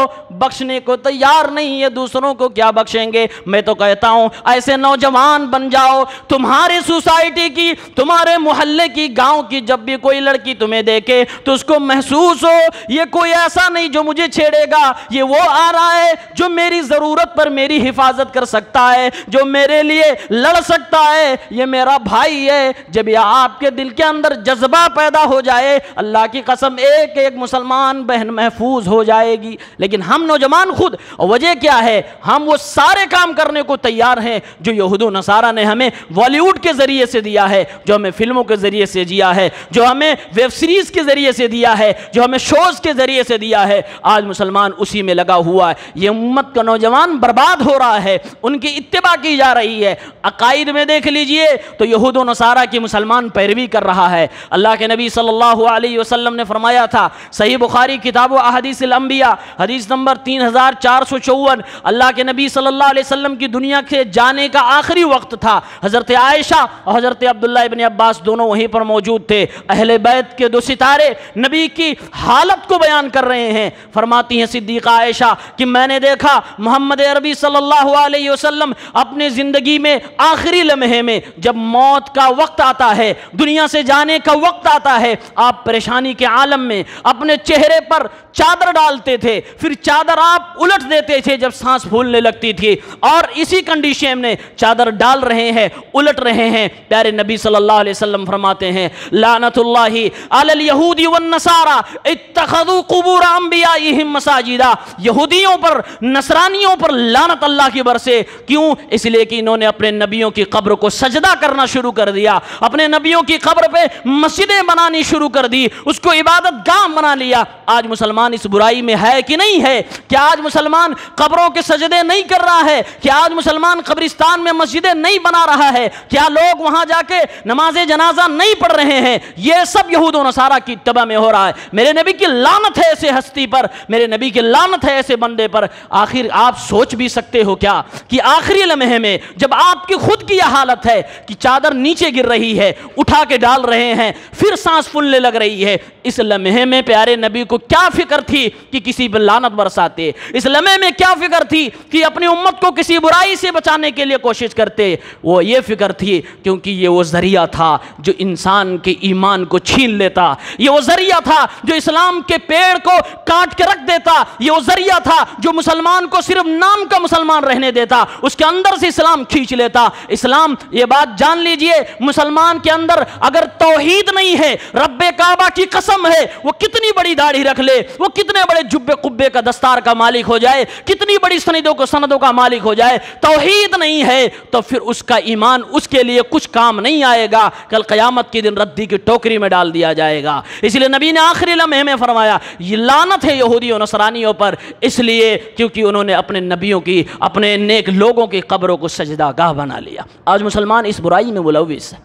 A: بخشنے کو تیار نہیں ہے، دوسروں کو کیا بخشیں گے؟ میں تو کہتا ہوں ایسے نوجوان بن جاؤ، تمہاری سوسائٹی کی، تمہارے محلے کی، گاؤں کی جب بھی کوئی لڑکی تمہیں دیکھے تو اس کو محسوس ہو یہ کوئی ایسا نہیں جو مجھے چھیڑے گا، یہ وہ آ رہا ہے جو میری ضرورت پر میری حفاظت کر سکتا ہے، جو میرے لیے لڑ سکتا ہے، یہ میرا بھائی ہے۔ جب یہ آپ کے دل کے اندر جذبہ پیدا ہو جائے، اللہ کی قسم ایک ایک مسلمان بہن محفوظ ہو جائے گی۔ لیکن ہم نوجوان خود، وجہ کیا ہے؟ ہم وہ سارے کام کرنے کو تیار ہیں جو یہود و نصارہ نے ہمیں بالی ووڈ کے ذریعے سے دیا ہے، جو ہمیں فلموں کے ذریعے سے دیا ہے، جو ہمیں ویب سیریز کے ذریعے سے دیا ہے، جو ہمیں شوز کے ذریعے سے دیا ہے۔ آج مسلمان اسی میں لگا ہوا ہے۔ یہ امت کا نوجوان برباد ہو رہا ہے، ان کی اتباع کی جا رہی ہے۔ عقائد میں دیکھ لیجئے تو یہود و نصارہ کی مسلمان پیروی کر رہا ہے۔ اللہ کے نبی صلی اللہ علیہ وسلم نے فرمایا تھا، صحیح بخاری کتاب و احادیث الانبیاء حدیث نمبر 3454، اللہ کے نبی صلی اللہ علیہ وسلم کی دنیا کے جانے کا آخری وقت تھا۔ حضرت عائشہ اور حضرت عبداللہ ابن عباس دونوں وہیں پر موجود تھے۔ اہل بیت کے 2 ستارے نبی کی حالت کو بیان کر رہے ہیں۔ فرماتی ہیں صدیقہ عائشہ کہ میں نے دیکھا محمد عربی صلی اللہ علیہ وسلم اپنے زندگی میں آخری لمحے میں جب موت کا وقت آتا ہے، دنیا سے جانے کا وقت آتا ہے، آپ پریشانی کے عالم میں اپنے چہرے پر چادر ڈالتے تھے، پھر چادر آپ الٹ دیتے تھے جب سانس پھولنے لگتی تھی، اور اسی کنڈیشن میں چادر ڈال رہے ہیں، الٹ رہے ہیں۔ پیارے نبی صلی اللہ علیہ وسلم فرماتے ہیں لعنت اللہ علی الیہود والنصارى اتخذوا قبور انبیائہم مساجدا، یہودیوں پر، نصرانیوں پر لعنت اللہ کی برسے۔ کیوں؟ اس لیے کہ انہوں نے اپنے نبیوں کی قبر کو سجدہ کرنا شروع کر دیا، اپنے نبیوں کی قبر پہ مسجدیں بنانی شروع کر دی، اس کو عبادت گاہ بنا لیا۔ آج مسلمان اس برائی میں ہے کہ نہیں ہے؟ کیا آج مسلمان قبروں کے سجدے نہیں کر رہا ہے؟ کیا آج مسلمان قبرستان میں مسجدیں نہیں بنا رہا ہے؟ کیا لوگ وہاں جا کے نماز جنازہ نہیں پڑھ رہے ہیں؟ یہ سب یہود و نصارہ کی اتباع میں ہو رہا ہے۔ میرے نبی کی لعنت ہے ایسے ہستی پر، میرے نبی کی لعنت ہے ایسے بندے پر۔ آخر آپ سوچ بھی سکتے ہو کیا کہ آخری لمحے میں جب آپ کی خود کی یہ حالت ہے کہ چادر نیچے گر رہی ہے، اٹھا کے ڈال رہے ہیں، پھر سانس پھولنے لگ رہی ہے، اس لمحے میں پیارے نبی کو کیا فکر تھی کہ کسی پر لعنت برساتے؟ اس لمحے میں کیا فکر تھی کہ اپنی امت کو کسی برائی سے بچانے کے لیے کوشش کرتے؟ وہ یہ فکر تھی کیونکہ یہ وہ ذریعہ تھا جو انسان کے ایمان کو چھین لیتا، یہ وہ ذریعہ تھا جو اسلام کے پیڑ کو کاٹ کے رکھ دیتا، یہ وہ ذریعہ تھا جو مسلمان کو صرف نام کا مسلمان رہنے دیتا، اس کے اندر سے اسلام کھینچ لیتا۔ اسلام، یہ بات جان لیجئے، مسلمان کے اندر اگر توحید نہیں ہے، رب کعبہ کی قسم ہے، وہ کتنی بڑی داڑھی رکھ لے، وہ کتنے بڑے جبے قبے کا دستار کا مالک ہو جائے، کتنی بڑی سندوں کا مالک ہو جائے، توحید نہیں ہے تو پھر اس کا ایمان اس کے لیے کچھ کام نہیں آئے گا، کل قیامت کے دن ردی کی ٹوکری میں ڈال دیا جائے گا۔ اس لیے نبی نے آخری لمحے میں فرمایا یہ لعنت ہے یہودی و نصرانیوں پر، اس لیے کیونکہ انہوں نے اپنے نبیوں کی، اپنے نیک لوگوں کی قبروں کو سجدہ گاہ بنا لیا۔ آج مسلمان اس برائی میں ملوث ہے۔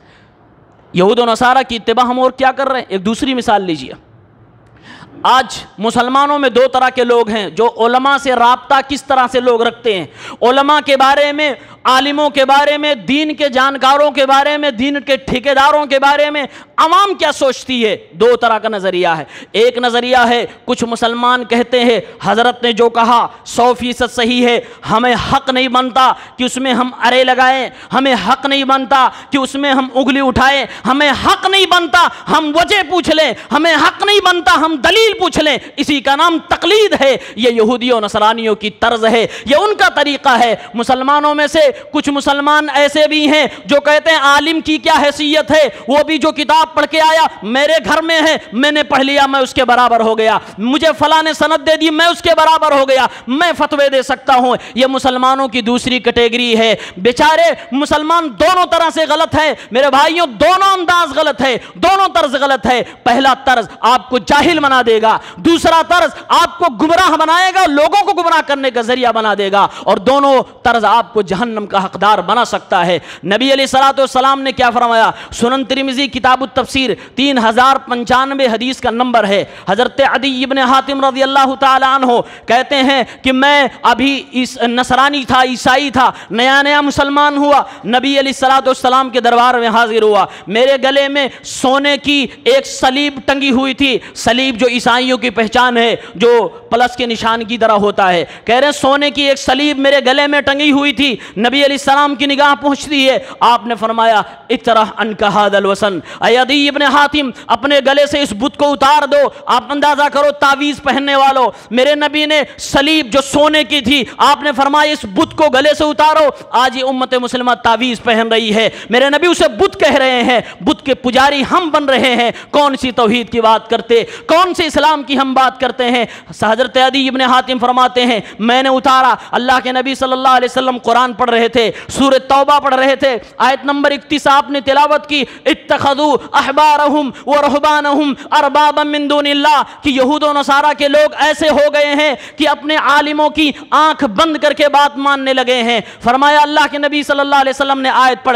A: یہود و نصارہ کی اتباع ہم اور کیا کر رہے ہیں؟ ایک دوسری مثال لیجئے۔ آج مسلمانوں میں دو طرح کے لوگ ہیں جو علماء سے رابطہ کس طرح سے لوگ رکھتے ہیں، علماء کے بارے میں، عالموں کے بارے میں، دین کے جانکاروں کے بارے میں، دین کے ٹھیکیداروں کے بارے میں عوام کیا سوچتی ہے؟ دو طرح کا نظریہ ہے۔ ایک نظریہ ہے کچھ مسلمان کہتے ہیں حضرت نے جو کہا 100% صحیح ہے، ہمیں حق نہیں بنتا کہ اس میں ہم ارے لگائیں، ہمیں حق نہیں بنتا کہ اس میں ہم انگلی اٹھائیں، ہمیں حق نہیں بنتا ہم وجہ پوچھ لیں، ہمیں حق نہیں بنتا ہم دلیل پوچھ لیں۔ اسی کا نام تقلید ہے۔ یہ یہودیوں نصرانیوں کی طرز ہے، یہ ان کا طریقہ ہے۔ مسلمانوں میں سے کچھ مسلمان ایسے بھی ہیں جو کہتے ہیں عالم کی کیا حیثیت ہے، وہ بھی جو کتاب پڑھ کے آیا میرے گھر میں ہے، میں نے پڑھ لیا، میں اس کے برابر ہو گیا، مجھے فلاں نے سند دے دی، میں اس کے برابر ہو گیا، میں فتوے دے سکتا ہوں۔ یہ مسلمانوں کی دوسری کیٹیگری ہے۔ بیچارے مسلمان دونوں طرح سے غلط ہے میرے بھائیوں، دونوں انداز غلط ہے، دونوں طرز غلط ہے۔ پہلا طرز آپ کو جاہل بنا دے گا، دوسرا طرز آپ کو گمراہ بنائے گا، لوگوں کو گمراہ کرنے کا ذریعہ بنا دے گا، اور دونوں طرز آپ کو جہنم کا حقدار بنا سکتا ہے۔ نبی علیہ الصلوۃ والسلام نے کیا فرمایا؟ سنن ترمذی کتاب التفسیر 3095 حدیث کا نمبر ہے۔ حضرت عدی ابن حاتم رضی اللہ تعالی عنہ کہتے ہیں کہ میں ابھی اس نصرانی تھا، عیسائی تھا، نیا مسلمان ہوا، نبی علیہ الصلوۃ والسلام کے دربار میں حاضر ہوا، میرے گلے میں سونے کی ایک صلیب ٹنگی ہوئی تھی۔ صلیب جو عیسائیوں کی پہچان ہے، جو پلس کے نشان کی طرح ہوتا ہے، کہہ رہے ہیں سونے کی ایک صلیب میرے گلے میں ٹنگی ہوئی تھی۔ نبی علیہ السلام کی نگاہ پہنچتی ہے، آپ نے فرمایا اطرح عنک ھذا الوسن، اے عدی ابن حاتم اپنے گلے سے اس بت کو اتار دو۔ آپ اندازہ کرو تعویذ پہننے والوں، میرے نبی نے صلیب جو سونے کی تھی، آپ نے فرمایا اس بت کو گلے سے اتارو۔ آج یہ امت مسلمہ تعویذ پہن رہی ہے، میرے نبی اسے بت کہہ رہے ہیں، بت کے پجاری ہم بن رہے ہیں۔ کون سی توحید کی بات کرتے، کون سے اسلام کی ہم بات کرتے ہیں؟ حضرت عدی ابن حاتم فرماتے ہیں میں نے اتارا، اللہ کے نبی صلی اللہ علیہ وسلم قرآن پڑھ رہے تھے، سورہ توبہ پڑھ رہے تھے، آیت نمبر 31 آپ نے تلاوت کی، اتخذوا احبارہم ورہبانہم اربابا من دون اللہ، کہ یہود و نصارہ کے لوگ ایسے ہو گئے ہیں کہ اپنے عالموں کی آنکھ بند کر کے بات ماننے لگے ہیں۔ فرمایا اللہ کے نبی صلی اللہ علیہ وسلم نے آیت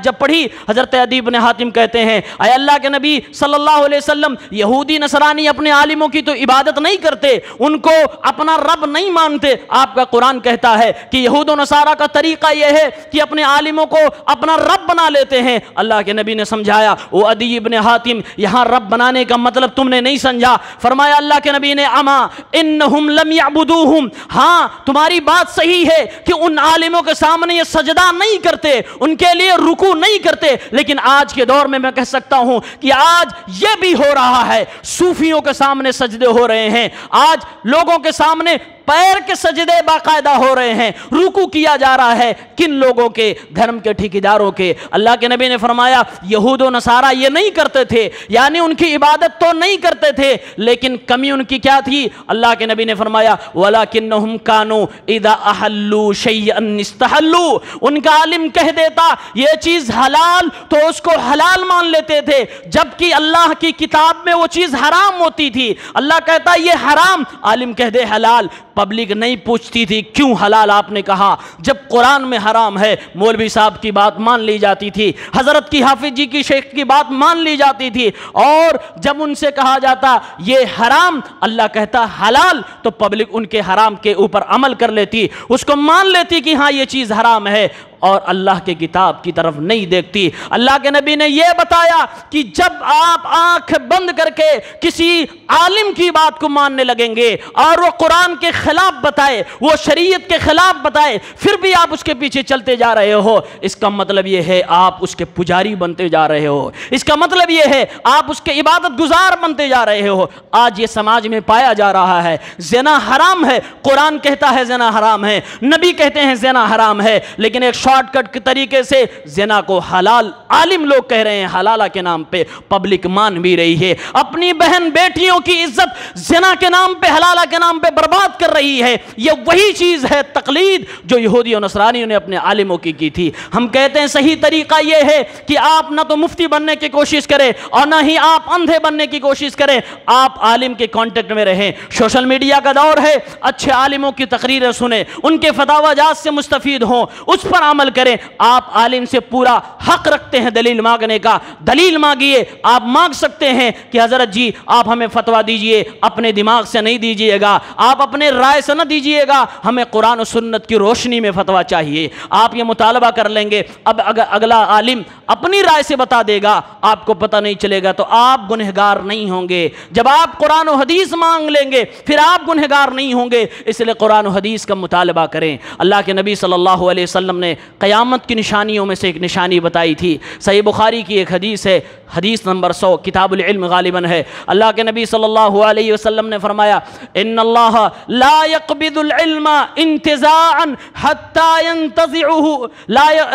A: جب پڑھی، حضرت عدی ابن حاتم کہتے ہیں اے اللہ کے نبی صلی اللہ علیہ وسلم، یہودی نصرانی اپنے عالموں کی تو عبادت نہیں کرتے، ان کو اپنا رب نہیں مانتے، آپ کا قرآن کہتا ہے کہ یہود و نصارہ کا طریقہ یہ ہے کہ اپنے عالموں کو اپنا رب بنا لیتے ہیں۔ اللہ کے نبی نے سمجھایا وہ عدی ابن حاتم یہاں رب بنانے کا مطلب تم نے نہیں سمجھا۔ فرمایا اللہ کے نبی نے اما انہم لم یعبدوہم، ہاں تمہاری بات صحیح ہے کہ ان عالموں کے سامنے یہ سجدہ نہیں کرتے، ان کے لیے رکوع نہیں کرتے، لیکن آج کے دور میں کہہ سکتا ہوں کہ آج یہ بھی ہو رہا ہے، صوفیوں کے سامنے سجدے ہو رہے ہیں، آج لوگوں کے سامنے پیر کے سجدے باقاعدہ ہو رہے ہیں، رکوع کیا جا رہا ہے۔ کن لوگوں کے؟ دھرم کے ٹھیکیداروں کے۔ اللہ کے نبی نے فرمایا یہود و نصارہ یہ نہیں کرتے تھے، یعنی ان کی عبادت تو نہیں کرتے تھے، لیکن کمی ان کی کیا تھی؟ اللہ کے نبی نے فرمایا وَلَكِنَّهُمْ كَانُوا إِذَا أَحَلُّوا شَيْئًا اسْتَحَلُّوا، ان کا عالم کہہ دیتا یہ چیز حلال تو اس کو حلال مان لیتے تھے، جبکہ اللہ کی کتاب میں وہ چیز حرام ہوتی تھی۔ اللہ کہتا یہ حرام، عالم کہہ دے حلال، پبلک نہیں پوچھتی تھی کیوں حلال آپ نے کہا جب قرآن میں حرام ہے. مولوی صاحب کی بات مان لی جاتی تھی, حضرت کی حافظ جی کی شیخ کی بات مان لی جاتی تھی, اور جب ان سے کہا جاتا یہ حرام, اللہ کہتا حلال, تو پبلک ان کے حرام کے اوپر عمل کر لیتی, اس کو مان لیتی کہ ہاں یہ چیز حرام ہے, اور اللہ کے کتاب کی طرف نہیں دیکھتی. اللہ کے نبی نے یہ بتایا کہ جب آپ آنکھ بند کر کے کسی عالم کی بات کو ماننے لگیں گے اور وہ قرآن کے خلاف بتائے, وہ شریعت کے خلاف بتائے, پھر بھی آپ اس کے پیچھے چلتے جا رہے ہو, اس کا مطلب یہ ہے آپ اس کے پجاری بنتے جا رہے ہو, اس کا مطلب یہ ہے آپ اس کے عبادت گزار بنتے جا رہے ہو. آج یہ سماج میں پایا جا رہا ہے. زنا حرام ہے, قرآن کہتا ہے زنا حرام ہے, نبی کہتے ہیں زنا حرام ہے, لیکن ایک شارٹ کٹ کے طریقے سے زنا کو حلال عالم لوگ کہہ رہے ہیں, حلالہ کے نام پہ پبلک مان بھی رہی ہے. اپنی بہن بیٹیوں کی عزت زنا کے نام پہ, حلالہ کے نام پہ برباد کر رہی ہے. یہ وہی چیز ہے تقلید جو یہودی اور نصرانیوں نے اپنے عالموں کی تھی. ہم کہتے ہیں صحیح طریقہ یہ ہے کہ آپ نہ تو مفتی بننے کی کوشش کریں اور نہ ہی آپ اندھے بننے کی کوشش کریں, آپ عالم کے کانٹیکٹ میں رہیں. سوشل میڈیا کا دور ہے, اچھے عالموں کی تقریریں سنیں, ان کے فتاوی جات سے مستفید ہوں, اس پر عمل کریں. آپ عالم سے پورا حق رکھتے ہیں دلیل مانگنے کا, دلیل مانگیے. آپ مانگ سکتے ہیں کہ حضرت جی آپ ہمیں فتویٰ دیجئے, اپنے دماغ سے نہیں دیجئے گا, آپ اپنے رائے سے نہ دیجئے گا, ہمیں قرآن و سنت کی روشنی میں فتویٰ چاہیے. آپ یہ مطالبہ کر لیں گے, اب اگر اگلا عالم اپنی رائے سے بتا دے گا, آپ کو پتہ نہیں چلے گا, تو آپ گنہگار نہیں ہوں گے. جب آپ قرآن و حدیث مانگ لیں گے پھر آپ گنہگار نہیں ہوں گے. اس لیے قرآن و حدیث کا مطالبہ کریں. اللہ کے نبی صلی اللہ علیہ وسلم نے قیامت کی نشانیوں میں سے ایک نشانی بتائی تھی. صحیح بخاری کی ایک حدیث ہے, حدیث نمبر 100, کتاب العلم غالباً ہے. اللہ کے نبی صلی اللہ علیہ وسلم نے فرمایا ان اللہ لا يقبض العلم انتزاعا حتى ينتزعه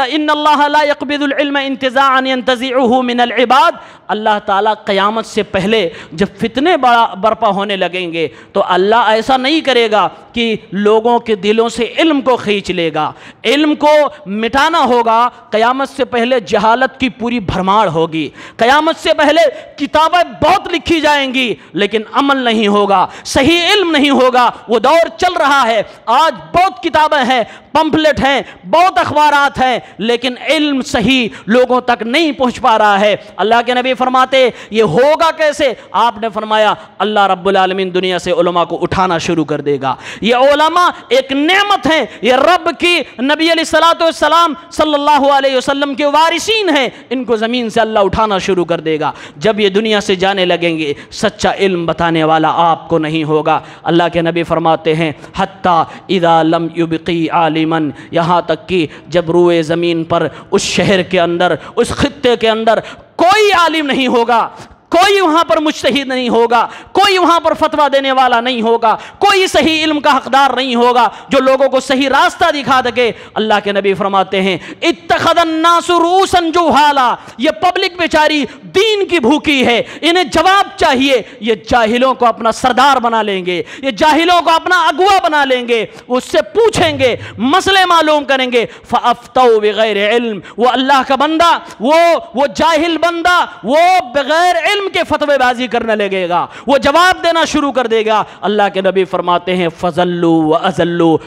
A: ان اللہ لا يقبض العلم انتزاعا ينتزعه من العباد. اللہ تعالیٰ قیامت سے پہلے جب فتنے برپا ہونے لگیں گے تو اللہ ایسا نہیں کرے گا کہ لوگوں کے دلوں سے علم کو کھینچ لے گا. علم کو مٹانا ہوگا. قیامت سے پہلے جہالت کی پوری بھرمار ہوگی. قیامت سے پہلے کتابیں بہت لکھی جائیں گی لیکن عمل نہیں ہوگا, صحیح علم نہیں ہوگا. وہ دور چل رہا ہے, آج بہت کتابیں ہیں, پمفلٹ ہیں, بہت اخبارات ہیں, لیکن علم صحیح لوگوں تک نہیں پہنچ پا رہا ہے. اللہ کے نبی فرماتے یہ ہوگا کیسے؟ آپ نے فرمایا اللہ رب العالمین دنیا سے علماء کو اٹھانا شروع کر دے گا. یہ علماء ایک نعمت ہیں, یہ رب کی نبی علیہ السلام صلی اللہ علیہ وسلم کے وارثین ہیں, ان کو زمین سے اللہ اٹھانا شروع کر دے گا. جب یہ دنیا سے جانے لگیں گے سچا علم بتانے والا آپ کو نہیں ہوگا. اللہ کے نبی فرماتے ہیں حتیٰ اذا لم یبقی عالما, یہاں تک کہ جب روئے زمین پر اس شہر کے اندر, اس خطے کے اندر کوئی عالم نہیں ہوگا, کوئی وہاں پر مجتہد نہیں ہوگا, کوئی وہاں پر فتویٰ دینے والا نہیں ہوگا, کوئی صحیح علم کا حقدار نہیں ہوگا جو لوگوں کو صحیح راستہ دکھا دے. اللہ کے نبی فرماتے ہیں اتخذ الناس رؤوسا جہالا, یہ پبلک بیچاری دین کی بھوکی ہے, انہیں جواب چاہیے. یہ جاہلوں کو اپنا سردار بنا لیں گے, یہ جاہلوں کو اپنا اگوا بنا لیں گے, اس سے پوچھیں گے, مسئلے معلوم کریں گے. فافتوا بغیر علم, وہ اللہ کا بندہ, وہ جاہل بندہ, وہ بغیر علم کے فتوے بازی کرنے لگے گا, وہ جواب دینا شروع کر دے گا. اللہ کے نبی فرماتے ہیں فضلوا واضلوا,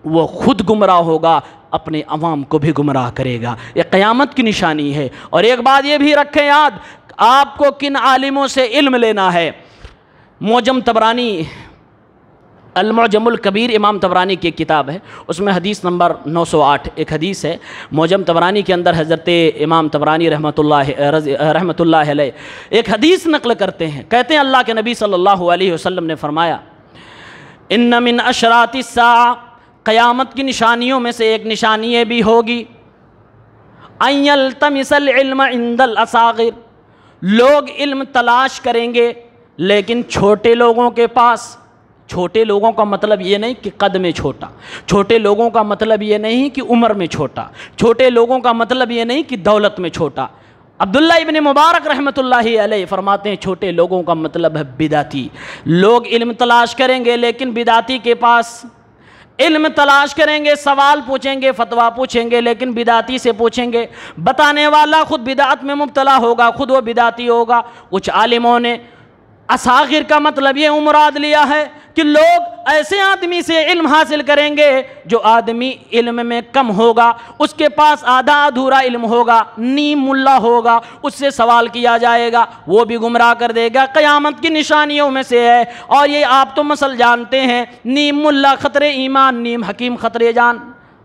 A: وہ خود گمراہ ہوگا, اپنے عوام کو بھی گمراہ کرے گا. یہ قیامت کی نشانی ہے. اور ایک بات یہ بھی رکھیں یاد, آپ کو کن عالموں سے علم لینا ہے. معجم طبرانی, المعجم الکبیر امام طبرانی کی ایک کتاب ہے, اس میں حدیث نمبر 908 ایک حدیث ہے. معجم طبرانی کے اندر حضرت امام طبرانی رحمۃ اللہ علیہ ایک حدیث نقل کرتے ہیں. کہتے ہیں اللہ کے نبی صلی اللہ علیہ وسلم نے فرمایا ان من اشراط الساعہ, قیامت کی نشانیوں میں سے ایک نشانی یہ بھی ہوگی ان یلتمس العلم عند الاصاغر, لوگ علم تلاش کریں گے لیکن چھوٹے لوگوں کے پاس. چھوٹے لوگوں کا مطلب یہ نہیں کہ قد میں چھوٹا, چھوٹے لوگوں کا مطلب یہ نہیں کہ عمر میں چھوٹا, چھوٹے لوگوں کا مطلب یہ نہیں کہ دولت میں چھوٹا. عبداللہ ابن مبارک رحمۃ اللہ علیہ فرماتے ہیں چھوٹے لوگوں کا مطلب ہے بدعتی. لوگ علم تلاش کریں گے لیکن بدعتی کے پاس. علم تلاش کریں گے, سوال پوچھیں گے, فتویٰ پوچھیں گے, لیکن بدعتی سے پوچھیں گے. بتانے والا خود بدعت میں مبتلا ہوگا, خود وہ بدعتی ہوگا. کچھ عالموں نے اصاغر کا مطلب یہ مراد لیا ہے کہ لوگ ایسے آدمی سے علم حاصل کریں گے جو آدمی علم میں کم ہوگا، اس کے پاس آدھا ادھورا علم ہوگا، نیم ملا ہوگا، اس سے سوال کیا جائے گا، وہ بھی گمراہ کر دے گا۔ قیامت کی نشانیوں میں سے ہے، اور یہ آپ تو مثل جانتے ہیں، نیم ملا خطرے ایمان، نیم حکیم خطرے جان۔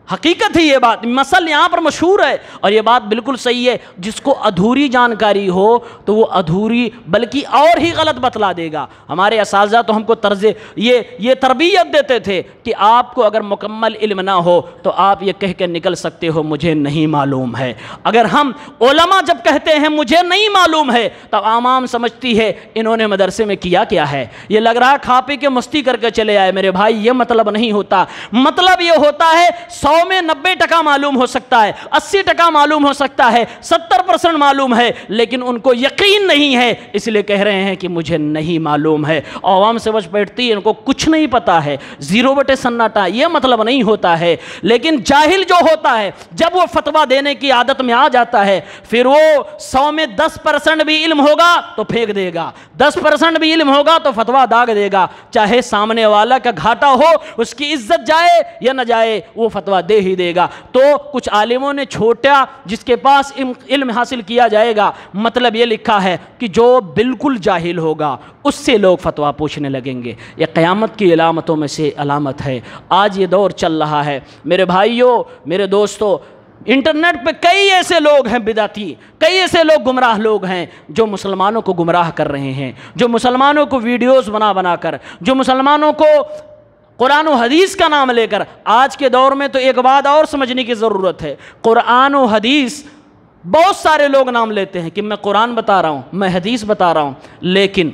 A: حقیقت ہے یہ بات، مثل یہاں پر مشہور ہے، اور یہ بات بالکل صحیح ہے۔ جس کو ادھوری جانکاری ہو تو وہ ادھوری بلکہ اور ہی غلط بتلا دے گا۔ ہمارے اساتذہ تو ہم کو یہ تربیت دیتے تھے کہ آپ کو اگر مکمل علم نہ ہو تو آپ یہ کہہ کے نکل سکتے ہو مجھے نہیں معلوم ہے۔ اگر ہم علماء جب کہتے ہیں مجھے نہیں معلوم ہے، تب عوام سمجھتی ہے انہوں نے مدرسے میں کیا ہے، یہ لگ رہا ہے کھا پی کے مستی کر کے چلے آئے۔ میرے بھائی یہ مطلب نہیں ہوتا، مطلب یہ ہوتا ہے 100 میں 90% معلوم ہو سکتا ہے، 80% معلوم ہو سکتا ہے، 70% معلوم ہے، لیکن ان کو یقین نہیں ہے، اس لیے کہہ رہے ہیں کہ مجھے نہیں معلوم ہے۔ عوام سے بچ بیٹھتی ہے، ان کو کچھ نہیں پتا ہے، 0 سناٹا، یہ مطلب نہیں ہوتا ہے۔ لیکن جاہل جو ہوتا ہے جب وہ فتویٰ دینے کی عادت میں آ جاتا ہے، پھر وہ 100 میں 10% بھی علم ہوگا تو پھینک دے گا، 10% بھی علم ہوگا تو فتویٰ داغ دے گا، چاہے سامنے والا کا گھاٹا ہو، اس کی عزت جائے یا نہ جائے، وہ فتویٰ دے ہی دے گا۔ تو کچھ عالموں نے چھوٹا جس کے پاس علم حاصل کیا جائے گا، مطلب یہ لکھا ہے کہ جو بالکل جاہل ہوگا اس سے لوگ فتویٰ پوچھنے لگیں گے۔ یہ قیامت کی علامتوں میں سے علامت ہے۔ آج یہ دور چل رہا ہے میرے بھائیوں، میرے دوستوں، انٹرنیٹ پہ کئی ایسے لوگ ہیں بدعتی، کئی ایسے لوگ گمراہ لوگ ہیں جو مسلمانوں کو گمراہ کر رہے ہیں، جو مسلمانوں کو ویڈیوز بنا کر، جو مسلمانوں کو قرآن و حدیث کا نام لے کر۔ آج کے دور میں تو ایک بات اور سمجھنے کی ضرورت ہے، قرآن و حدیث بہت سارے لوگ نام لیتے ہیں کہ میں قرآن بتا رہا ہوں، میں حدیث بتا رہا ہوں، لیکن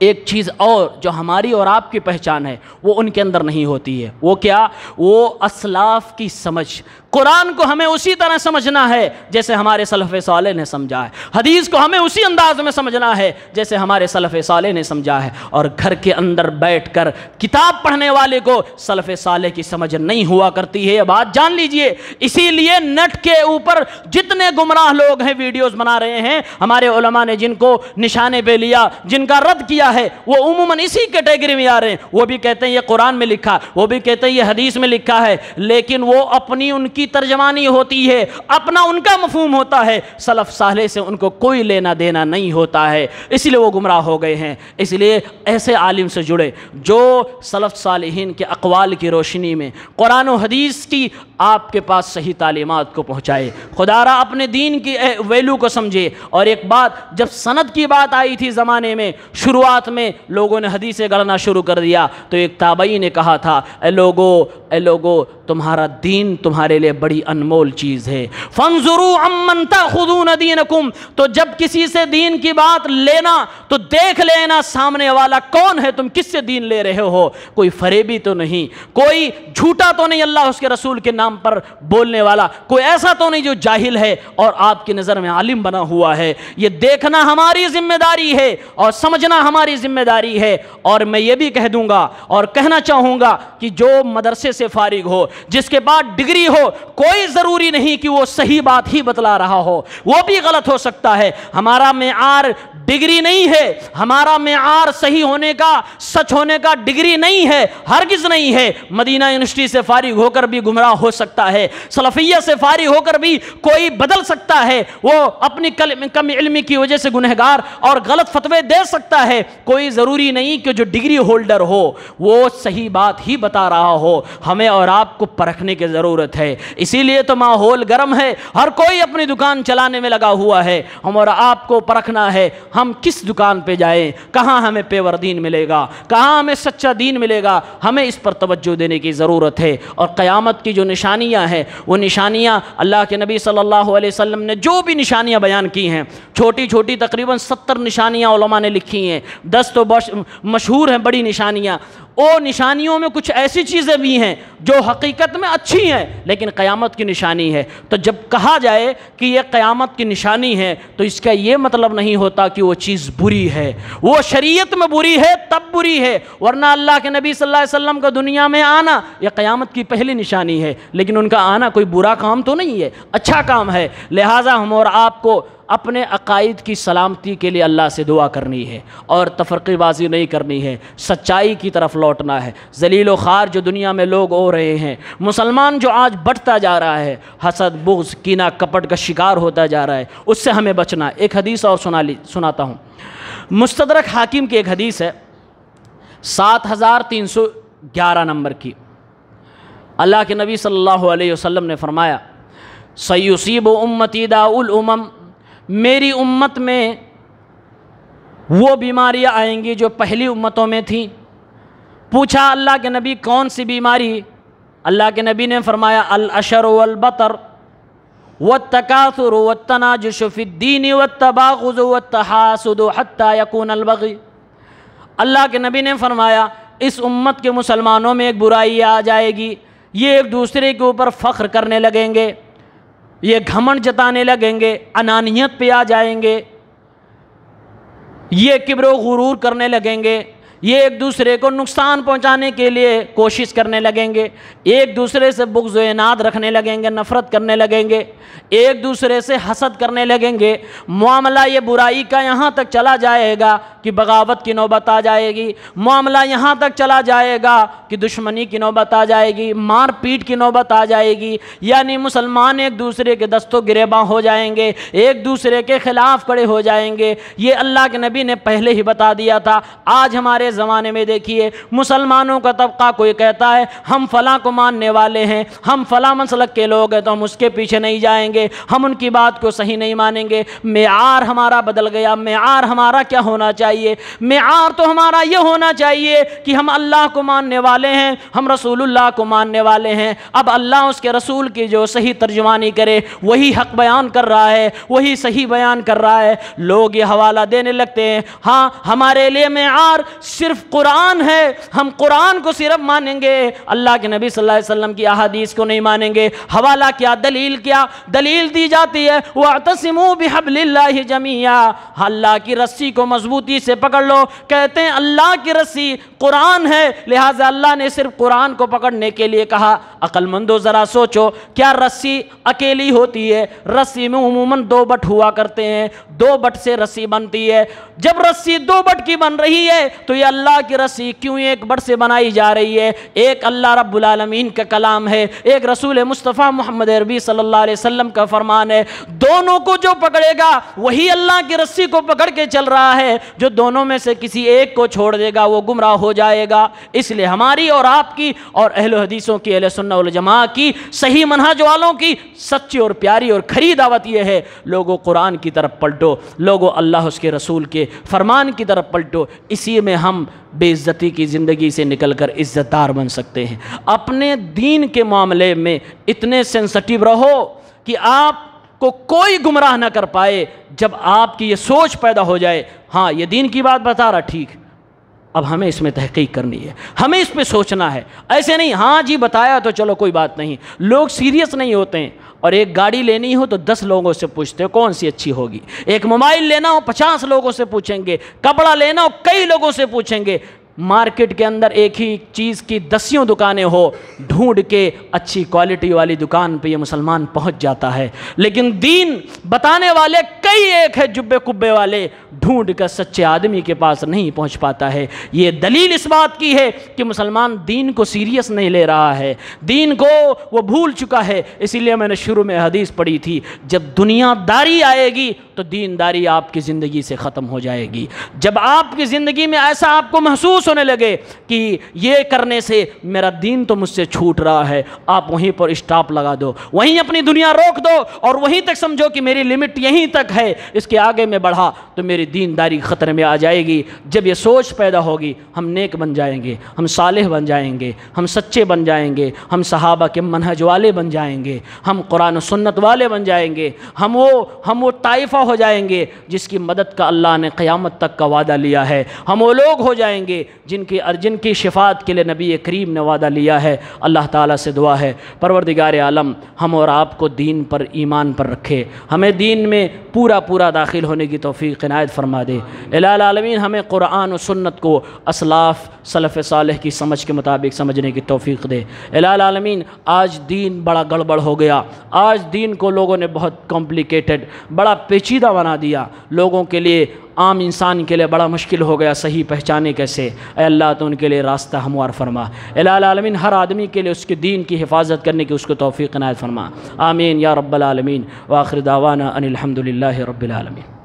A: ایک چیز اور جو ہماری اور آپ کی پہچان ہے وہ ان کے اندر نہیں ہوتی ہے۔ وہ کیا؟ وہ اسلاف کی سمجھ۔ قرآن کو ہمیں اسی طرح سمجھنا ہے جیسے ہمارے سلف صالح نے سمجھا ہے، حدیث کو ہمیں اسی انداز میں سمجھنا ہے جیسے ہمارے سلف صالح نے سمجھا ہے، اور گھر کے اندر بیٹھ کر کتاب پڑھنے والے کو سلف صالح کی سمجھ نہیں ہوا کرتی ہے، یہ بات جان لیجئے۔ اسی لیے نیٹ کے اوپر جتنے گمراہ لوگ ہیں ویڈیوز بنا رہے ہیں، ہمارے علماء نے جن کو نشانے پہ لیا، جن کا رد کیا ہے، وہ عموماً اسی کیٹیگری میں آ رہے ہیں۔ وہ بھی کہتے ہیں یہ قرآن میں لکھا، وہ بھی کہتے ہیں یہ حدیث میں لکھا ہے، لیکن وہ اپنی ان کی ترجمانی ہوتی ہے، اپنا ان کا مفہوم ہوتا ہے، سلف صالح سے ان کو کوئی لینا دینا نہیں ہوتا ہے، اس لیے وہ گمراہ ہو گئے ہیں۔ اس لیے ایسے عالم سے جڑے جو سلف صالحین کے اقوال کی روشنی میں قرآن و حدیث کی آپ کے پاس صحیح تعلیمات کو پہنچائے، خدا را اپنے دین کی ویلو کو سمجھے۔ اور ایک بات، جب سند کی بات آئی تھی زمانے میں، شروعات میں لوگوں نے حدیثیں گڑھنا شروع کر دیا، تو ایک تابعی نے کہا تھا اے لوگو تمہارا دین تمہارے لیے بڑی انمول چیز ہے، فانظروا عمن تاخذون دینکم، تو جب کسی سے دین کی بات لینا تو دیکھ لینا سامنے والا کون ہے، تم کس سے دین لے رہے ہو، کوئی فریبی تو نہیں، کوئی جھوٹا تو نہیں اللہ اس کے رسول کے نام پر بولنے والا، کوئی ایسا تو نہیں جو جاہل ہے اور آپ کی نظر میں عالم بنا ہوا ہے۔ یہ دیکھنا ہماری ذمہ داری ہے اور سمجھنا ہماری ذمہ داری ہے۔ اور میں یہ بھی کہہ دوں گا اور کہنا چاہوں گا کہ جو مدرسے سے فارغ ہو، جس کے بعد ڈگری ہو، کوئی ضروری نہیں کہ وہ صحیح بات ہی بتلا رہا ہو، وہ بھی غلط ہو سکتا ہے۔ ہمارا معیار ڈگری نہیں ہے، ہمارا معیار صحیح ہونے کا، سچ ہونے کا ڈگری نہیں ہے، ہرگز نہیں ہے۔ مدینہ یونیورسٹی سے فارغ ہو کر بھی گمراہ ہو سکتا ہے، سلفیہ سے فارغ ہو کر بھی کوئی بدل سکتا ہے، وہ اپنی کم علمی کی وجہ سے گنہگار اور غلط فتوے دے سکتا ہے۔ کوئی ضروری نہیں کہ جو ڈگری ہولڈر ہو وہ صحیح بات ہی بتا رہا ہو۔ ہمیں اور آپ کو پرکھنے کی ضرورت ہے، اسی لیے تو ماحول گرم ہے، ہر کوئی اپنی دکان چلانے میں لگا ہوا ہے۔ ہم اور آپ کو پرکھنا ہے ہم کس دکان پہ جائیں، کہاں ہمیں پیور دین ملے گا، کہاں ہمیں سچا دین ملے گا، ہمیں اس پر توجہ دینے کی ضرورت ہے۔ اور قیامت کی جو نشانیاں ہیں، وہ نشانیاں اللہ کے نبی صلی اللہ علیہ وسلم نے جو بھی نشانیاں بیان کی ہیں، چھوٹی چھوٹی تقریباً 70 نشانیاں علماء نے لکھی ہیں، 10 تو مشہور ہیں بڑی نشانیاں۔ او نشانیوں میں کچھ ایسی چیزیں بھی ہیں جو حقیقت میں اچھی ہیں لیکن قیامت کی نشانی ہے۔ تو جب کہا جائے کہ یہ قیامت کی نشانی ہے تو اس کا یہ مطلب نہیں ہوتا کہ وہ چیز بری ہے، وہ شریعت میں بری ہے تب بری ہے، ورنہ اللہ کے نبی صلی اللہ علیہ وسلم کا دنیا میں آنا یہ قیامت کی پہلی نشانی ہے، لیکن ان کا آنا کوئی برا کام تو نہیں ہے، اچھا کام ہے۔ لہٰذا ہم اور آپ کو اپنے عقائد کی سلامتی کے لیے اللہ سے دعا کرنی ہے اور تفرقے بازی نہیں کرنی ہے، سچائی کی طرف لوٹنا ہے۔ ذلیل و خوار جو دنیا میں لوگ ہو رہے ہیں، مسلمان جو آج بٹتا جا رہا ہے، حسد، بغض، کینہ، کپٹ کا شکار ہوتا جا رہا ہے، اس سے ہمیں بچنا ہے۔ ایک حدیث اور سناتا ہوں، مستدرک حاکم کی ایک حدیث ہے 7311 نمبر کی۔ اللہ کے نبی صلی اللہ علیہ وسلم نے فرمایا سیصیب امتی داء الامم، میری امت میں وہ بیماریاں آئیں گی جو پہلی امتوں میں تھیں۔ پوچھا اللہ کے نبی کون سی بیماری؟ اللہ کے نبی نے فرمایا العشر والبطر والتکاثر والتناجش فی الدین والتباغض والتحاسد حتی یکون البغی۔ اللہ کے نبی نے فرمایا اس امت کے مسلمانوں میں ایک برائی آ جائے گی، یہ ایک دوسرے کے اوپر فخر کرنے لگیں گے، یہ گھمنڈ جتانے لگیں گے، انانیت پہ آ جائیں گے، یہ کبر و غرور کرنے لگیں گے، یہ ایک دوسرے کو نقصان پہنچانے کے لیے کوشش کرنے لگیں گے، ایک دوسرے سے بغض و عناد رکھنے لگیں گے، نفرت کرنے لگیں گے، ایک دوسرے سے حسد کرنے لگیں گے۔ معاملہ یہ برائی کا یہاں تک چلا جائے گا کہ بغاوت کی نوبت آ جائے گی، معاملہ یہاں تک چلا جائے گا کہ دشمنی کی نوبت آ جائے گی، مار پیٹ کی نوبت آ جائے گی، یعنی مسلمان ایک دوسرے کے دست و گریباں ہو جائیں گے، ایک دوسرے کے خلاف کھڑے ہو جائیں گے۔ یہ اللہ کے نبی نے پہلے ہی بتا دیا تھا۔ آج ہمارے زمانے میں دیکھیے مسلمانوں کا طبقہ کوئی کہتا ہے ہم فلاں کو ماننے والے ہیں، ہم فلاں مسلک کے لوگ ہیں تو ہم اس کے پیچھے نہیں جائیں گے، ہم ان کی بات کو صحیح نہیں مانیں گے۔ معیار ہمارا بدل گیا۔ معیار ہمارا کیا ہونا چاہیے؟ معیار تو ہمارا یہ ہونا چاہیے کہ ہم اللہ کو ماننے والے ہیں، ہم رسول اللہ کو ماننے والے ہیں۔ اب اللہ اس کے رسول کی جو صحیح ترجمانی کرے وہی حق بیان کر رہا ہے، وہی صحیح بیان کر رہا ہے۔ لوگ یہ حوالہ دینے لگتے ہیں ہاں ہمارے لیے معیار صرف قرآن ہے، ہم قرآن کو صرف مانیں گے، اللہ کے نبی صلی اللہ علیہ وسلم کی احادیث کو نہیں مانیں گے۔ حوالہ کیا؟ دلیل کیا؟ دلیل دی جاتی ہے وَاعْتَصِمُوا بِحَبْلِ اللَّهِ جَمِيعًا، اللہ کی رسی کو مضبوطی سے پکڑ لو۔ کہتے ہیں اللہ کی رسی قرآن ہے، لہٰذا اللہ نے صرف قرآن کو پکڑنے کے لیے کہا۔ عقل مندو ذرا سوچو، کیا رسی اکیلی ہوتی ہے؟ رسی میں عموماً 2 بٹ ہوا کرتے ہیں، 2 بٹ سے رسی بنتی ہے۔ جب رسی 2 بٹ کی بن رہی ہے تو یہ اللہ کی رسی کیوں 1 بٹ سے بنائی جا رہی ہے؟ ایک اللہ رب العالمین کا کلام ہے، ایک رسول مصطفیٰ محمد عربی صلی اللہ علیہ وسلم کا فرمان ہے۔ دونوں کو جو پکڑے گا وہی اللہ کی رسی کو پکڑ کے چل رہا ہے، جو دونوں میں سے کسی ایک کو چھوڑ دے گا وہ گمراہ ہو جائے گا۔ اس لیے ہماری اور آپ کی اور اہل حدیثوں کی، اہل سنت والجماعہ کی، صحیح منہج والوں کی سچی اور پیاری اور کھری دعوت یہ ہے لوگوں قرآن کی طرف پلٹو، لوگوں اللہ اس کے رسول کے فرمان کی طرف پلٹو۔ اسی میں ہم بے عزتی کی زندگی سے نکل کر عزت دار بن سکتے ہیں۔ اپنے دین کے معاملے میں اتنے سینسٹیو رہو کہ آپ کو کوئی گمراہ نہ کر پائے۔ جب آپ کی یہ سوچ پیدا ہو جائے ہاں یہ دین کی بات بتا رہا ٹھیک، اب ہمیں اس میں تحقیق کرنی ہے، ہمیں اس پہ سوچنا ہے۔ ایسے نہیں ہاں جی بتایا تو چلو کوئی بات نہیں۔ لوگ سیریس نہیں ہوتے ہیں، اور ایک گاڑی لینی ہو تو 10 لوگوں سے پوچھتے ہو کون سی اچھی ہوگی، ایک موبائل لینا ہو 50 لوگوں سے پوچھیں گے، کپڑا لینا ہو کئی لوگوں سے پوچھیں گے۔ مارکیٹ کے اندر ایک ہی چیز کی 10 دکانیں ہو، ڈھونڈ کے اچھی کوالٹی والی دکان پہ یہ مسلمان پہنچ جاتا ہے، لیکن دین بتانے والے کئی ایک ہے جبے کبے والے، ڈھونڈ کر سچے آدمی کے پاس نہیں پہنچ پاتا ہے۔ یہ دلیل اس بات کی ہے کہ مسلمان دین کو سیریس نہیں لے رہا ہے، دین کو وہ بھول چکا ہے۔ اسی لیے میں نے شروع میں حدیث پڑھی تھی، جب دنیا داری آئے گی تو دینداری آپ کی زندگی سے ختم ہو جائے گی۔ جب آپ کی زندگی میں ایسا آپ کو محسوس ہونے لگے کہ یہ کرنے سے میرا دین تو مجھ سے چھوٹ رہا ہے، آپ وہیں پر اسٹاپ لگا دو، وہیں اپنی دنیا روک دو اور وہیں تک سمجھو کہ میری لمٹ یہیں تک ہے، اس کے آگے میں بڑھا تو میری دینداری خطرے میں آ جائے گی۔ جب یہ سوچ پیدا ہوگی ہم نیک بن جائیں گے، ہم صالح بن جائیں گے، ہم سچے بن جائیں گے، ہم صحابہ کے منہج والے بن جائیں گے، ہم قرآن و سنت والے بن جائیں گے، ہم وہ طائفہ ہو جائیں گے جس کی مدد کا اللہ نے قیامت تک کا وعدہ لیا ہے، ہم وہ لوگ ہو جائیں گے جن کی شفاعت کے لیے نبی کریم نے وعدہ لیا ہے۔ اللہ تعالیٰ سے دعا ہے پروردگار عالم ہم اور آپ کو دین پر ایمان پر رکھے، ہمیں دین میں پورا داخل ہونے کی توفیق عنایت فرما دے۔ الہ العالمین ہمیں قرآن و سنت کو اسلاف سلف صالح کی سمجھ کے مطابق سمجھنے کی توفیق دے۔ الہ العالمین آج دین بڑا گڑبڑ ہو گیا، آج دین کو لوگوں نے بہت کمپلیکیٹڈ بڑا پیچیدہ بنا دیا، لوگوں کے لیے عام انسان کے لیے بڑا مشکل ہو گیا صحیح پہچانے کیسے۔ اے اللہ تو ان کے لیے راستہ ہموار فرما۔ الہ العالمین ہر آدمی کے لیے اس کے دین کی حفاظت کرنے کی اس کو توفیق عنایت فرما۔ آمین یا رب العالمین۔ وآخر دعوانا ان الحمد للہ رب العالمین۔